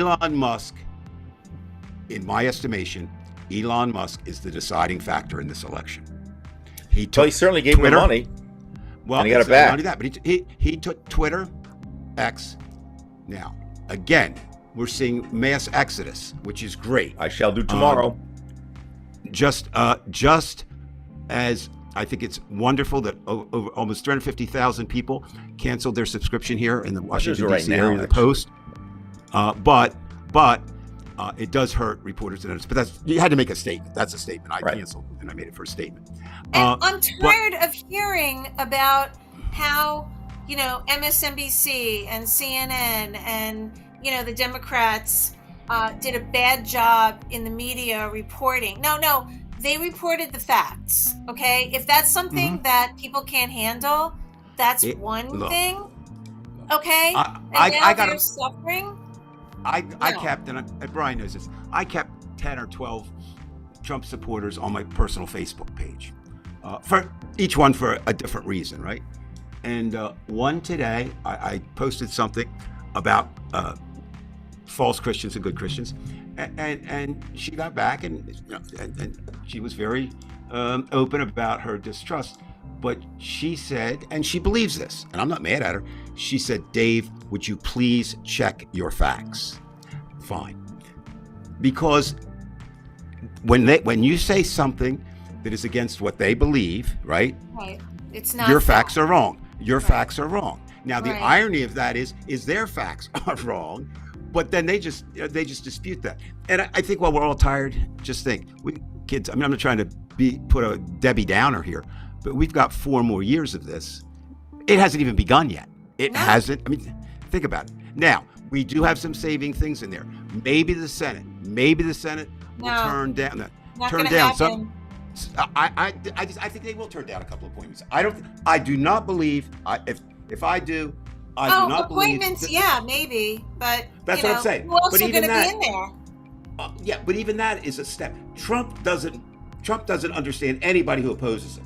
Elon Musk, in my estimation, Elon Musk is the deciding factor in this election. Well, he certainly gave Twitter. him money. Well, and he got it's it back. not only that, but he took Twitter, X. Now, again, we're seeing mass exodus, which is great. I shall do tomorrow. Just as I think it's wonderful that over almost 350,000 people canceled their subscription here in the Washington, right D.C. now, area of the actually. Post. But it does hurt reporters and editors. But you had to make a statement. That's a statement. I Right. canceled, and I made it for a statement. And I'm tired of hearing about how, MSNBC and CNN and, the Democrats did a bad job in the media reporting. No, they reported the facts, okay? If that's something that people can't handle, that's one look, thing, okay? I now gotta- they're suffering? I No. kept, and Brian knows this, I kept 10 or 12 Trump supporters on my personal Facebook page. For each one for a different reason, right? And one today, I posted something about false Christians and good Christians, and she got back, and she was very open about her distrust. But she said, and she believes this, and I'm not mad at her. She said, "Dave, would you please check your facts?" Fine, because when you say something that is against what they believe, right? Right. It's not Your fact. facts are wrong. Your facts are wrong. Now the Right. irony of that is their facts are wrong, but then they just dispute that. And I think while we're all tired, just think, we kids. I mean, I'm not trying to put a Debbie Downer here, but we've got 4 more years of this. It hasn't even begun yet. It No. hasn't. I mean, think about it. Now we do have some saving things in there. Maybe the Senate will No. turn down Not turn gonna down happen. some. I think they will turn down a couple appointments. I do not believe. If I do, I do not believe. Appointments, that- yeah, maybe, but That's what I'm saying. who else But are even going to that- be in there? Yeah, but even that is a step. Trump doesn't understand anybody who opposes him.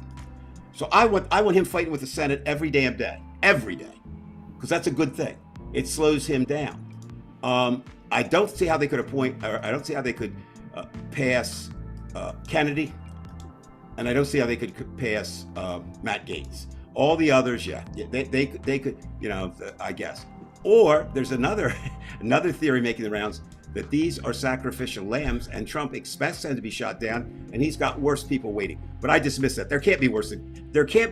So I want him fighting with the Senate every damn day, because that's a good thing. It slows him down. I don't see how they could pass Kennedy, and I don't see how they could pass Matt Gaetz. All the others, yeah, they could, I guess. Or there's another theory making the rounds that these are sacrificial lambs, and Trump expects them to be shot down, and he's got worse people waiting. But I dismiss that. There can't be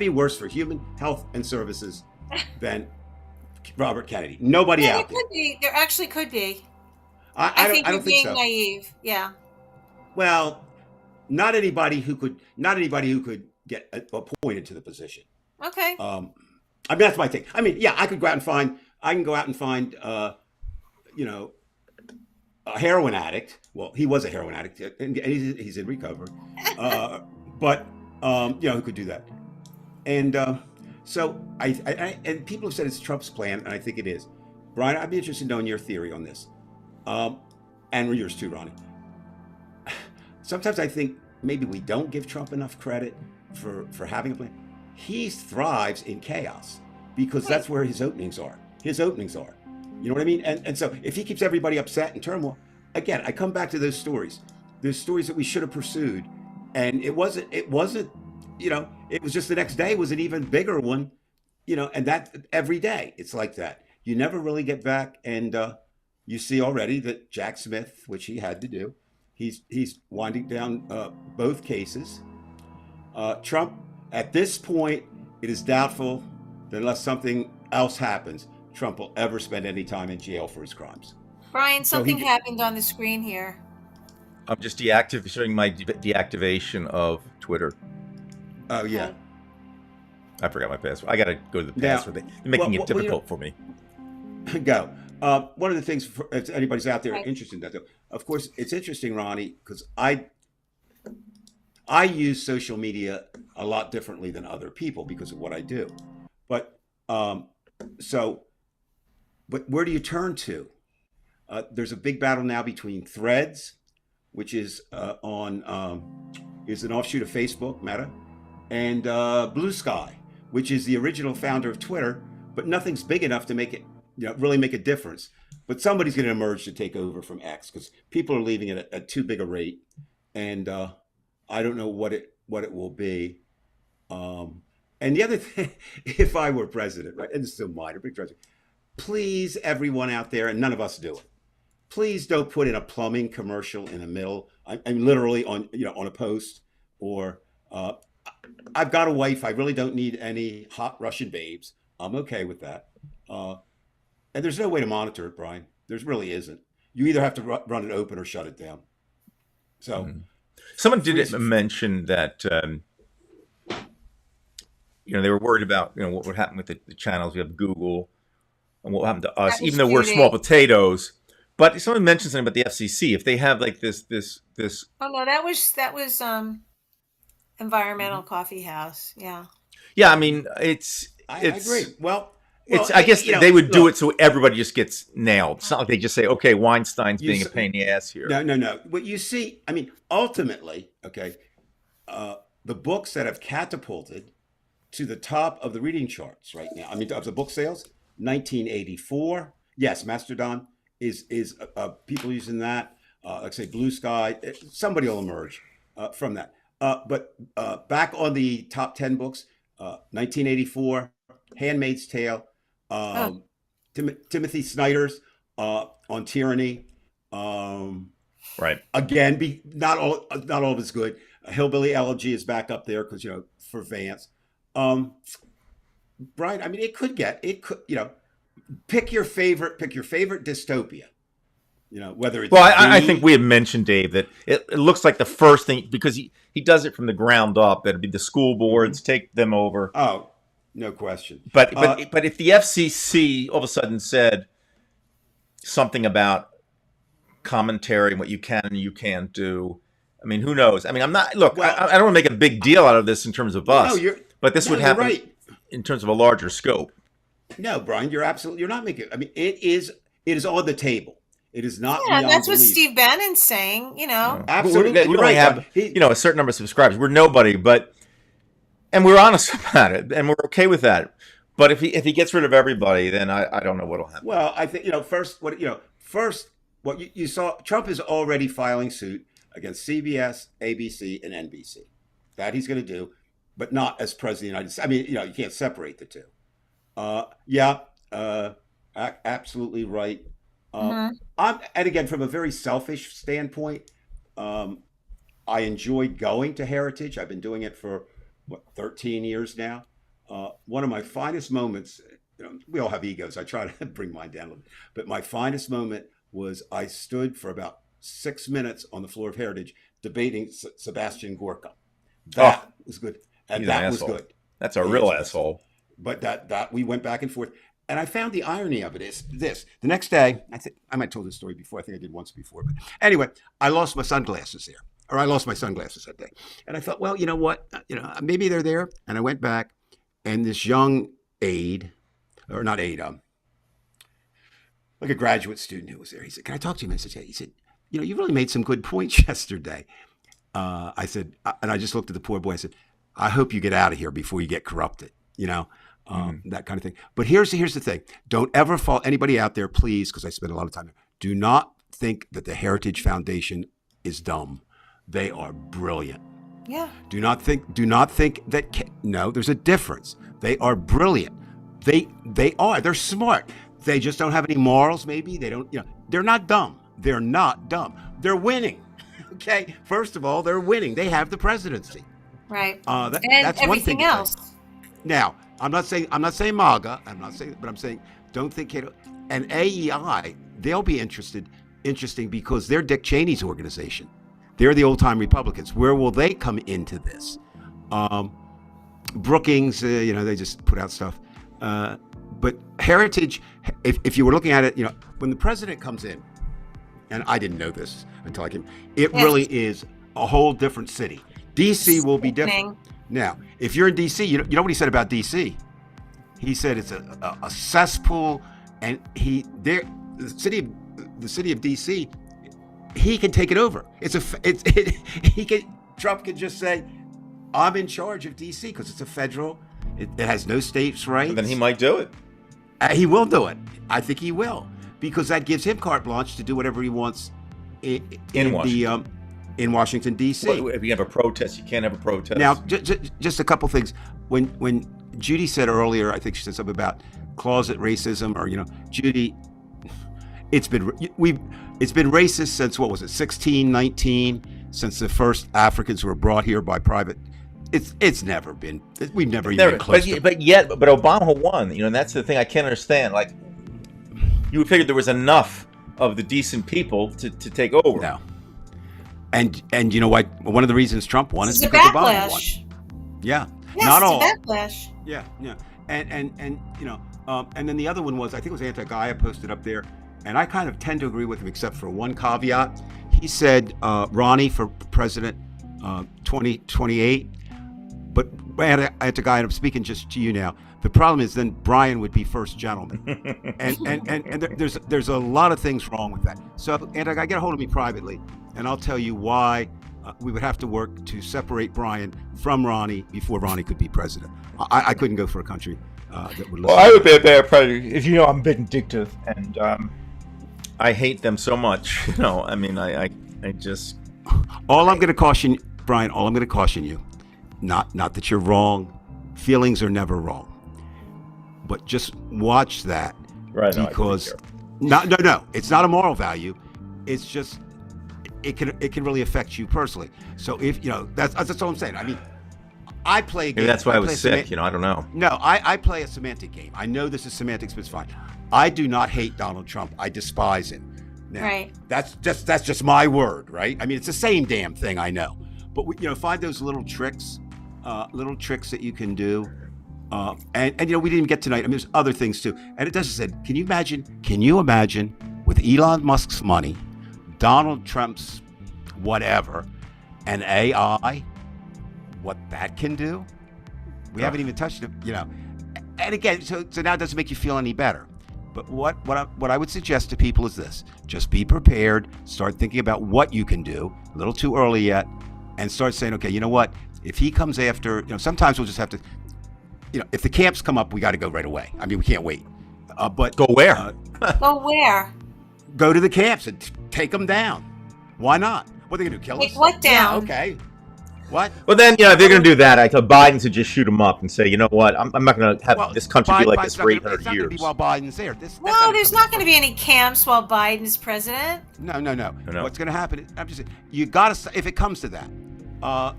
worse for human health and services than Robert Kennedy. Nobody Yeah, out there. there actually could be. I think don't you're think being so. naive. Yeah. Well, not anybody who could get appointed to the position. Okay. I mean, that's my take. I mean, yeah, I can go out and find, a heroin addict. Well, he was a heroin addict, and he's in recovery. But who could do that? And so I and people have said it's Trump's plan, and I think it is. Brian, I'd be interested in knowing your theory on this, and yours too, Ronnie. Sometimes I think maybe we don't give Trump enough credit for having a plan. He thrives in chaos because that's where his openings are. You know what I mean? And so if he keeps everybody upset and turmoil, again, I come back to those stories that we should have pursued. And it wasn't, it was just the next day was an even bigger one, and that every day it's like that. You never really get back. And you see already that Jack Smith, which he had to do, he's winding down both cases. Trump, at this point, it is doubtful that unless something else happens, Trump will ever spend any time in jail for his crimes. Brian, So he something happened on the screen here. I'm just showing my deactivation of Twitter. Oh yeah. Okay. I forgot my password. I got to go to the Now, password. They're making it well, you know- difficult for me. Go. One of the things, if anybody's out there Right. interested in that, though, of course, it's interesting, Ronnie, because I use social media a lot differently than other people because of what I do. But but where do you turn to? There's a big battle now between Threads, which is is an offshoot of Facebook, Meta, and Blue Sky, which is the original founder of Twitter, but nothing's big enough to make it, really make a difference. But somebody's going to emerge to take over from X because people are leaving it at too big a rate, and I don't know what it will be. And the other thing, if I were president, right, and this is so minor, big president, please, everyone out there, and none of us do it, please don't put in a plumbing commercial in the middle. I'm literally on a post, or I've got a wife. I really don't need any hot Russian babes. I'm okay with that. And there's no way to monitor it, Brian. There really isn't. You either have to run it open or shut it down. So, Someone did mention that they were worried about what would happen with the channels. We have Google, and what will happen to us, That was even though we're Judy. small potatoes. But someone mentioned something about the FCC. If they have like this, Oh no, that was Environmental Coffee House. Yeah. yeah. I mean, I agree. Well, I guess they would do look, it so everybody just gets nailed. It's not like they just say, "Okay, Weinstein's being a s- pain in the ass here." No. What you see, I mean, ultimately, okay, the books that have catapulted to the top of the reading charts right now, I mean, of the book sales, 1984. Yes, Mastodon is people using that. Like say Blue Sky, somebody will emerge from that. But back on the top 10 books, 1984, Handmaid's Tale, Timothy Snyder's on tyranny. Right. Again, not all of it's good. Hillbilly Elegy is back up there because for Vance. Brian, I mean, it could pick your favorite dystopia. Whether it's Well, I think we had mentioned, Dave, that it looks like the first thing, because he does it from the ground up. That'd be the school boards, take them over. Oh, no question. But if the FCC all of a sudden said something about commentary and what you can and you can't do, I mean, who knows? I mean, I'm not. Look, Well- I don't want to make a big deal out of this in terms of us. But this would you're happen right. in terms of a larger scope. No, Brian, you're not making. I mean, it is on the table. It is not. Yeah, beyond that's what belief. Steve Bannon's saying. Absolutely, we you're only right. have He- a certain number of subscribers. We're nobody, and we're honest about it, and we're okay with that. But if he gets rid of everybody, then I don't know what'll happen. Well, I think first what you saw, Trump is already filing suit against CBS, ABC, and NBC. That he's going to do, but not as president of the United States. I mean, you can't separate the two. Absolutely right. And again, from a very selfish standpoint, I enjoyed going to Heritage. I've been doing it for 13 years now. One of my finest moments, we all have egos. I try to bring mine down a little bit, but my finest moment was I stood for about 6 minutes on the floor of Heritage debating Sebastian Gorka. That was good, and He's an that was asshole. good. That's a real asshole. But that we went back and forth, and I found the irony of it is this: the next day, I think I might have told this story before. I think I did once before, but anyway, I lost my sunglasses there, or I lost my sunglasses that day, and I thought, well, you know what, maybe they're there, and I went back, and this young aide, or not aide, like a graduate student who was there, he said, "Can I talk to you?" I said, "Yeah." He said, "You really made some good points yesterday." I said, and I just looked at the poor boy. I said, "I hope you get out of here before you get corrupted." That kind of thing. But here's the thing. Don't ever fall, anybody out there, please, because I spend a lot of time there, do not think that the Heritage Foundation is dumb. They are brilliant. Yeah. Do not think that, no, there's a difference. They are brilliant. They're smart. They just don't have any morals, maybe. They don't, they're not dumb. They're not dumb. They're winning. Okay. First of all, they're winning. They have the presidency. Right. And that's one thing everything to say. else. Now, I'm not saying MAGA. But I'm saying don't think Cato and AEI they'll be interesting because they're Dick Cheney's organization. They're the old-time Republicans. Where will they come into this? Brookings, they just put out stuff. But Heritage, if you were looking at it, when the president comes in, and I didn't know this until I came, it really is a whole different city. DC will be different. Now, if you're in DC, you know what he said about DC? He said it's a cesspool, and the city of DC, he can take it over. Trump can just say, I'm in charge of DC because it's a federal. It has no states' rights. And then he might do it. He will do it. I think he will, because that gives him carte blanche to do whatever he wants in Washington D.C. Well, if you have a protest, you can't have a protest. Now, just a couple things. When Judy said earlier, I think she said something about closet racism, or Judy, it's been racist since, what was it, 1619, since the first Africans were brought here by private. It's never been. We've never even been close. But Obama won. And that's the thing I can't understand. Like, you figured there was enough of the decent people to take over. No. And you know what? One of the reasons Trump won is because Obama won. Yeah. Yes, not all. Backlash. Yeah. And then the other one was, I think it was Anti-Gaia posted up there, and I kind of tend to agree with him except for one caveat. He said Ronnie for president 2028. But Anti-Gaia, I'm speaking just to you now. The problem is then Brian would be first gentleman, and there's a lot of things wrong with that. So Anti-Gaia, get a hold of me privately, and I'll tell you why we would have to work to separate Brian from Ronnie before Ronnie could be president. I couldn't go for a country that would listen. Well, I would be a better president if I'm vindictive, and I hate them so much. I just. All I'm going to caution, Brian. All I'm going to caution you. Not that you're wrong. Feelings are never wrong. But just watch that. Right. Because no, it's not a moral value. It's just it can really affect you personally. So if that's all I'm saying. I mean, I play a game. Maybe that's why I was sick. I don't know. No, I play a semantic game. I know this is semantics, but it's fine. I do not hate Donald Trump. I despise him. Now, right. That's just my word, right? I mean, it's the same damn thing. I know. But find those little tricks that you can do, and we didn't even get tonight. I mean, there's other things too. And it does say, can you imagine with Elon Musk's money, Donald Trump's whatever, and AI, what that can do? We haven't even touched it, And again, so now it doesn't make you feel any better. But what I would suggest to people is this: just be prepared. Start thinking about what you can do. A little too early yet. And start saying, okay, you know what? If he comes after, sometimes we'll just have to, if the camps come up, we got to go right away. I mean, we can't wait. But go where? Go where? Go to the camps and take them down. Why not? What are they going to do? Kill us? Take what down? Yeah, okay. What? Well, then, if they're going to do that, I tell Biden to just shoot them up and say, you know what? I'm not going to have this country be like this for 800 years. It's not going to be while Biden's there. No, there's not going to be any camps while Biden's president. No. What's going to happen? I'm just saying, you got to, if it comes to that,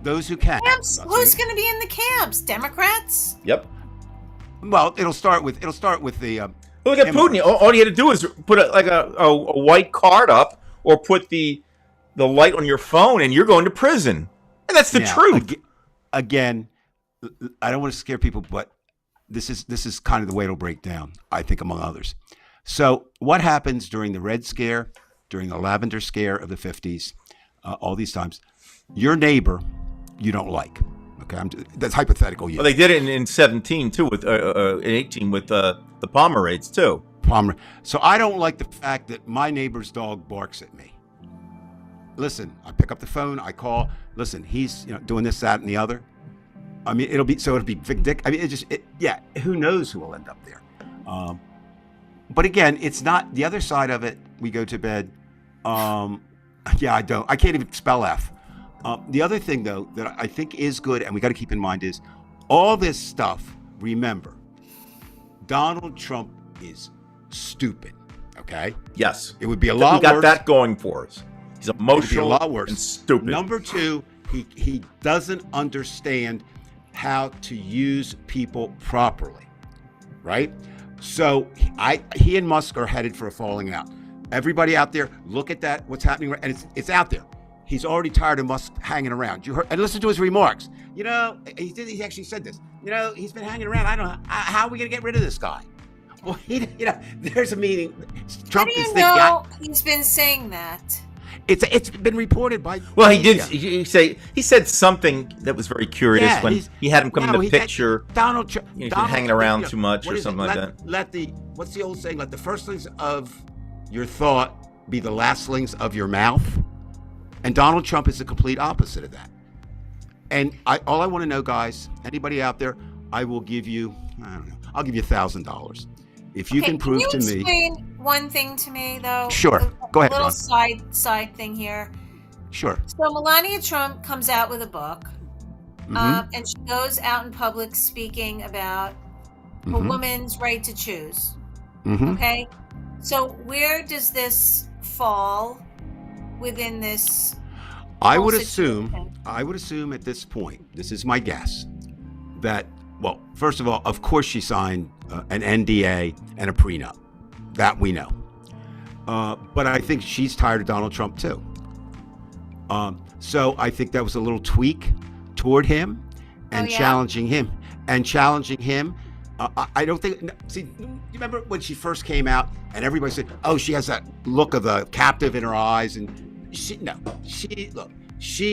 those who can. Camps? Who's going to be in the camps? Democrats? Yep. Well, it'll start with the. Look at Putin. All you had to do is put a white card up, or put the light on your phone, and you're going to prison. And that's the truth. Again, I don't want to scare people, but this is kind of the way it'll break down, I think, among others. So what happens during the Red Scare, during the Lavender Scare of the 50s, all these times, your neighbor you don't like. Okay, that's hypothetical. Well, they did it in 17 too, with in 18 with the Palmer raids too. So I don't like the fact that my neighbor's dog barks at me. Listen, I pick up the phone, I call. Listen, he's doing this, that, and the other. I mean, it'll be Vic Dick. I mean, who knows who will end up there? But again, it's not the other side of it. We go to bed. I can't even spell F. The other thing, though, that I think is good, and we got to keep in mind is all this stuff. Remember, Donald Trump is stupid. Okay. Yes. It would be a lot worse. We got that going for us. He's emotional, a lot worse. And stupid. Number two, he doesn't understand how to use people properly, right? So he and Musk are headed for a falling out. Everybody out there, look at that. What's happening, and it's out there. He's already tired of Musk hanging around. You heard, and listen to his remarks. You know, he actually said this. You know, he's been hanging around. I don't know how are we going to get rid of this guy. Well, there's a meeting. Trump How do is you thinking. know he's been saying that? It's been reported by. Well, he did. media. He said something that was very curious Yeah, when he had him come in the picture. Donald Trump. He's been hanging around too much what or is it? something like that. What's the old saying? Let the firstlings of your thought be the lastlings of your mouth. And Donald Trump is the complete opposite of that. And all I want to know, guys, anybody out there, I will give you, I don't know, I'll give you $1,000 if you can prove to Can you me. explain one thing to me, though? Sure. Go ahead, A little Ron. side thing here. Sure. So Melania Trump comes out with a book, Mhm. and she goes out in public speaking about a Mhm. woman's right to choose. Mhm. Okay, so where does this fall within this? I whole would situation? assume at this point, this is my guess, that, well, first of all, of course she signed an NDA and a prenup. That we know. But I think she's tired of Donald Trump too. So I think that was a little tweak toward him and Oh, yeah? challenging him. I don't think. See, you remember when she first came out and everybody said, "Oh, she has that look of the captive in her eyes," and she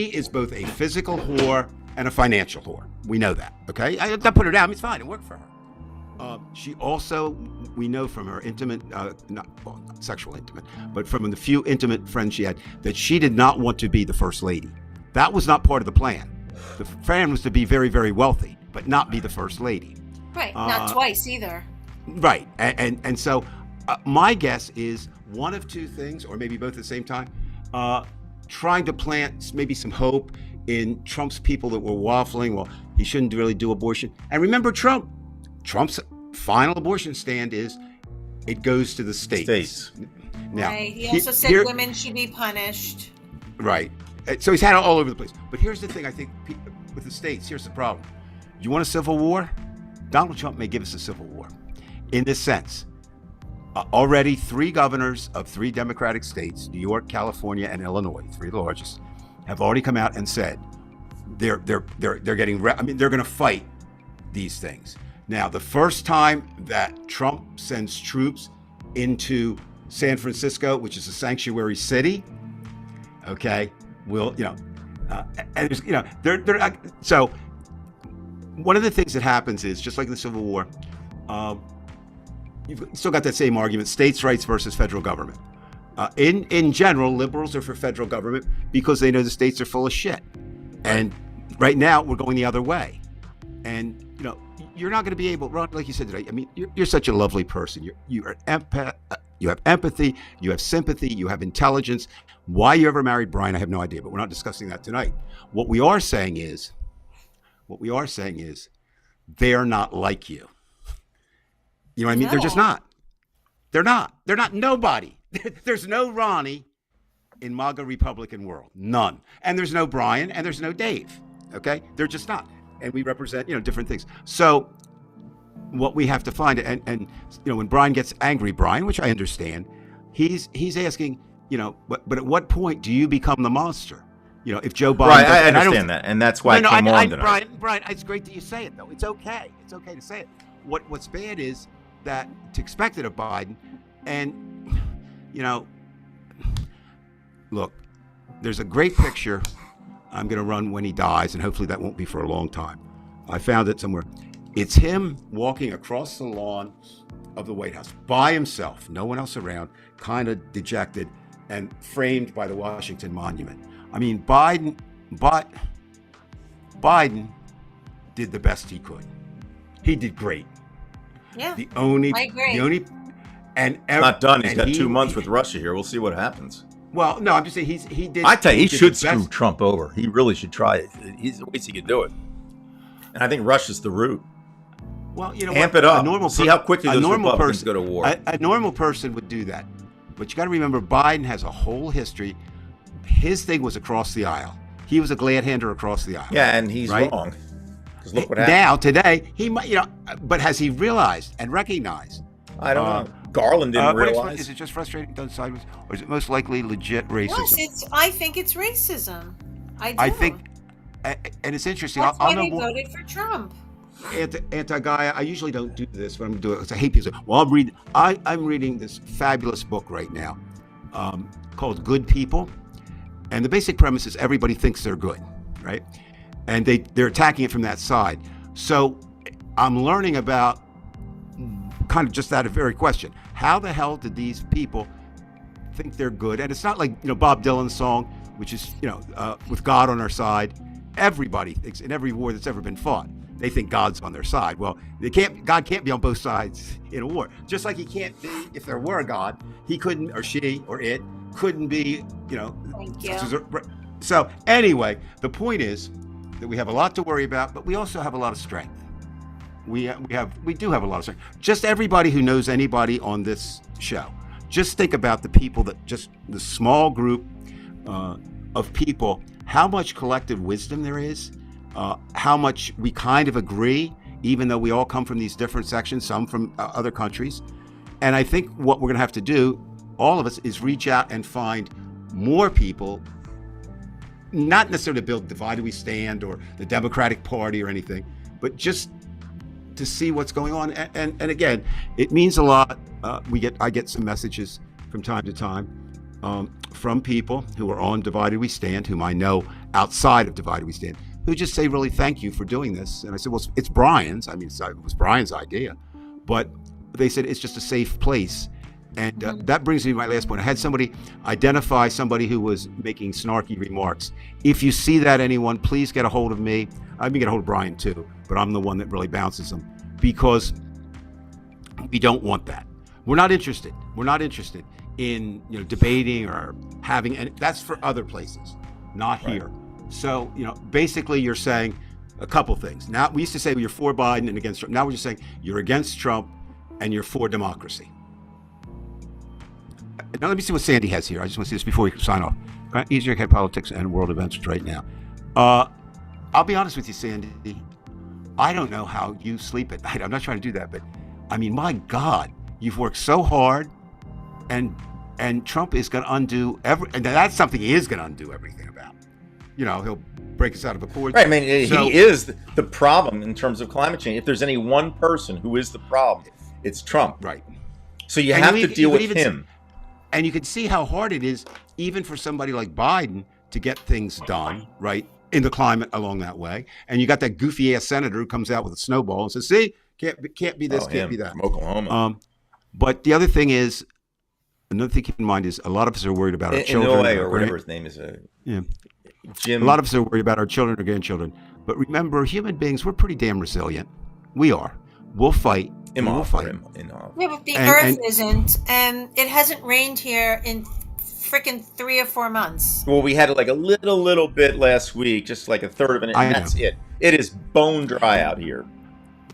is both a physical whore and a financial whore. We know that. Okay, I put her down. It's fine. It worked for her. She also, we know from her intimate, not sexual intimate, but from the few intimate friends she had, that she did not want to be the first lady. That was not part of the plan. The plan was to be very, very wealthy, but not be the first lady. Right, not twice either. Right. And so my guess is one of two things, or maybe both at the same time, trying to plant maybe some hope in Trump's people that were waffling. Well, he shouldn't really do abortion. And remember Trump's final abortion stand is it goes to the states. Now, Right. He also said women should be punished. Right. So he's had it all over the place. But here's the thing, I think, with the states, here's the problem. You want a civil war? Donald Trump may give us a civil war. In this sense, already 3 governors of 3 Democratic states, New York, California, and Illinois, 3 of the largest, have already come out and said they're getting. They're going to fight these things. Now, the first time that Trump sends troops into San Francisco, which is a sanctuary city, okay, and there's, so one of the things that happens is, just like in the Civil War, you've still got that same argument, states' rights versus federal government. In general, liberals are for federal government because they know the states are full of shit. And right now, we're going the other way. And, you're not going to be able, Ron, like you said today, I mean, you're such a lovely person. You have empathy, you have sympathy, you have intelligence. Why you ever married Brian, I have no idea, but we're not discussing that tonight. What we are saying is, they're not like you. You know what I mean? No. They're just not. They're not nobody. There's no Ronnie in MAGA Republican world. None. And there's no Brian and there's no Dave. Okay? They're just not. And we represent, different things. So what we have to find, and when Brian gets angry, which I understand, he's asking, but at what point do you become the monster? If Joe Biden, Right, I understand that, and that's why I came on tonight. Brian, it's great that you say it, though. It's okay. It's okay to say it. What's bad is that to expect it of Biden, and look, there's a great picture I'm going to run when he dies, and hopefully that won't be for a long time. I found it somewhere. It's him walking across the lawn of the White House by himself, no one else around, kind of dejected, and framed by the Washington Monument. I mean, Biden did the best he could. He did great. Yeah, I agree. Not done. He's got 2 months with Russia here. We'll see what happens. Well, no, I'm just saying he did. I tell you, he should the best. screw Trump over. He really should try it. He's the ways he could do it. And I think Russia's the route. Well, Amp it up. See how quickly those Republicans go to war. A normal person would do that. But you got to remember, Biden has a whole history. His thing was across the aisle. He was a glad-hander across the aisle. Yeah, and he's right? wrong. Because look what happened. Now, today, he might, but has he realized and recognized? I don't know. Garland didn't What is realize. it just frustrating done sideways, or is it most likely legit racism? Yes, I think it's racism. I do. I think, and it's interesting. That's I'll why know they more. voted for Trump. Anti-guy. I usually don't do this, but I'm gonna do it because I hate people say, well, I'm reading this fabulous book right now called Good People. And the basic premise is everybody thinks they're good, right? And they're attacking it from that side. So I'm learning about kind of just that very question. How the hell did these people think they're good? And it's not like, Bob Dylan's song, which is, with God on our side. Everybody thinks in every war that's ever been fought, they think God's on their side. Well, God can't be on both sides in a war. Just like he can't be, if there were a God, he couldn't, or she, or it couldn't be, Thank you. So anyway, the point is that we have a lot to worry about, but we also have a lot of strength. We do have a lot of strength. Just everybody who knows anybody on this show, just think about the people the small group of people, how much collective wisdom there is, how much we kind of agree, even though we all come from these different sections, some from other countries. And I think what we're going to have to do, all of us, is reach out and find more people, not necessarily to build Divided We Stand or the Democratic Party or anything, but just to see what's going on. And again, it means a lot. I get some messages from time to time from people who are on Divided We Stand, whom I know outside of Divided We Stand, who just say, really, thank you for doing this. And I said, well, it's Brian's. I mean, it was Brian's idea. But they said it's just a safe place. And that brings me to my last point. I had somebody identify somebody who was making snarky remarks. If you see that, anyone, please get a hold of me. I can get a hold of Brian too, but I'm the one that really bounces them, because we don't want that. We're not interested. We're not interested in debating or having, and that's for other places, not here. So basically, you're saying a couple things. Now, we used to say you're for Biden and against Trump. Now we're just saying you're against Trump and you're for democracy. Now let me see what Sandy has here. I just want to see this before we sign off. Easier head politics and world events right now. I'll be honest with you, Sandy. I don't know how you sleep at night. I'm not trying to do that, but I mean, my God, you've worked so hard, and Trump is going to undo and that's something he is going to undo everything about. He'll break us out of accord. Right. I mean, he is the problem in terms of climate change. If there's any one person who is the problem, it's Trump. Right. So you have to deal with him. And you can see how hard it is, even for somebody like Biden, to get things done, right, in the climate along that way. And you got that goofy ass senator who comes out with a snowball and says, "See, can't be this, can't be that." From Oklahoma. But the other thing is, another thing to keep in mind is a lot of us are worried about our children. Illinois, or whatever his name is. Jim. A lot of us are worried about our children or grandchildren. But remember, human beings, we're pretty damn resilient. We are. We'll fight. We'll fight. Yeah, but the Earth isn't, and it hasn't rained here in freaking 3 or 4 months. Well, we had like a little bit last week, just like a third of an inch. And that's it. It is bone dry out here.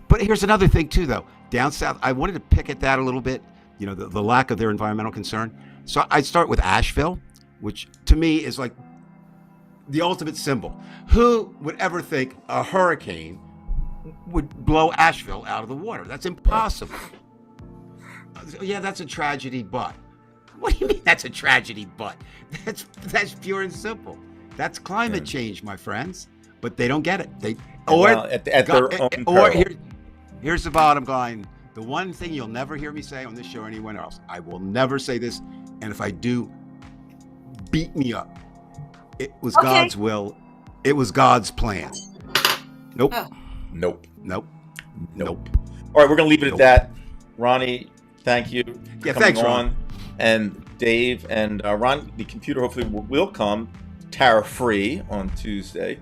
But here's another thing too, though. Down south, I wanted to pick at that a little bit. The lack of their environmental concern. So I'd start with Asheville, which to me is like the ultimate symbol. Who would ever think a hurricane would blow Asheville out of the water? That's impossible. Yeah, that's a tragedy, but what do you mean that's a tragedy, but that's pure and simple. That's climate change, my friends. But they don't get it. At their own peril. Here's the bottom line. The one thing you'll never hear me say on this show or anyone else, I will never say this, and if I do, beat me up. It was God's will. It was God's plan. Nope. Oh. Nope. Nope. All right, we're going to leave it at that. Ronnie, thank you for coming thanks, on. Ron. And Dave and Ron, the computer hopefully will come tariff-free on Tuesday.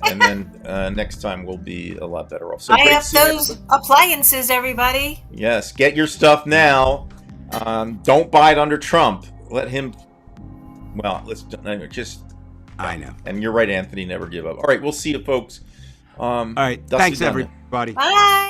And then next time we'll be a lot better off. So I have those appliances, everybody. Yes, get your stuff now. Don't buy it under Trump. Let him. Well, I know. And you're right, Anthony. Never give up. All right, we'll see you, folks. All right. Thanks, everybody. Bye.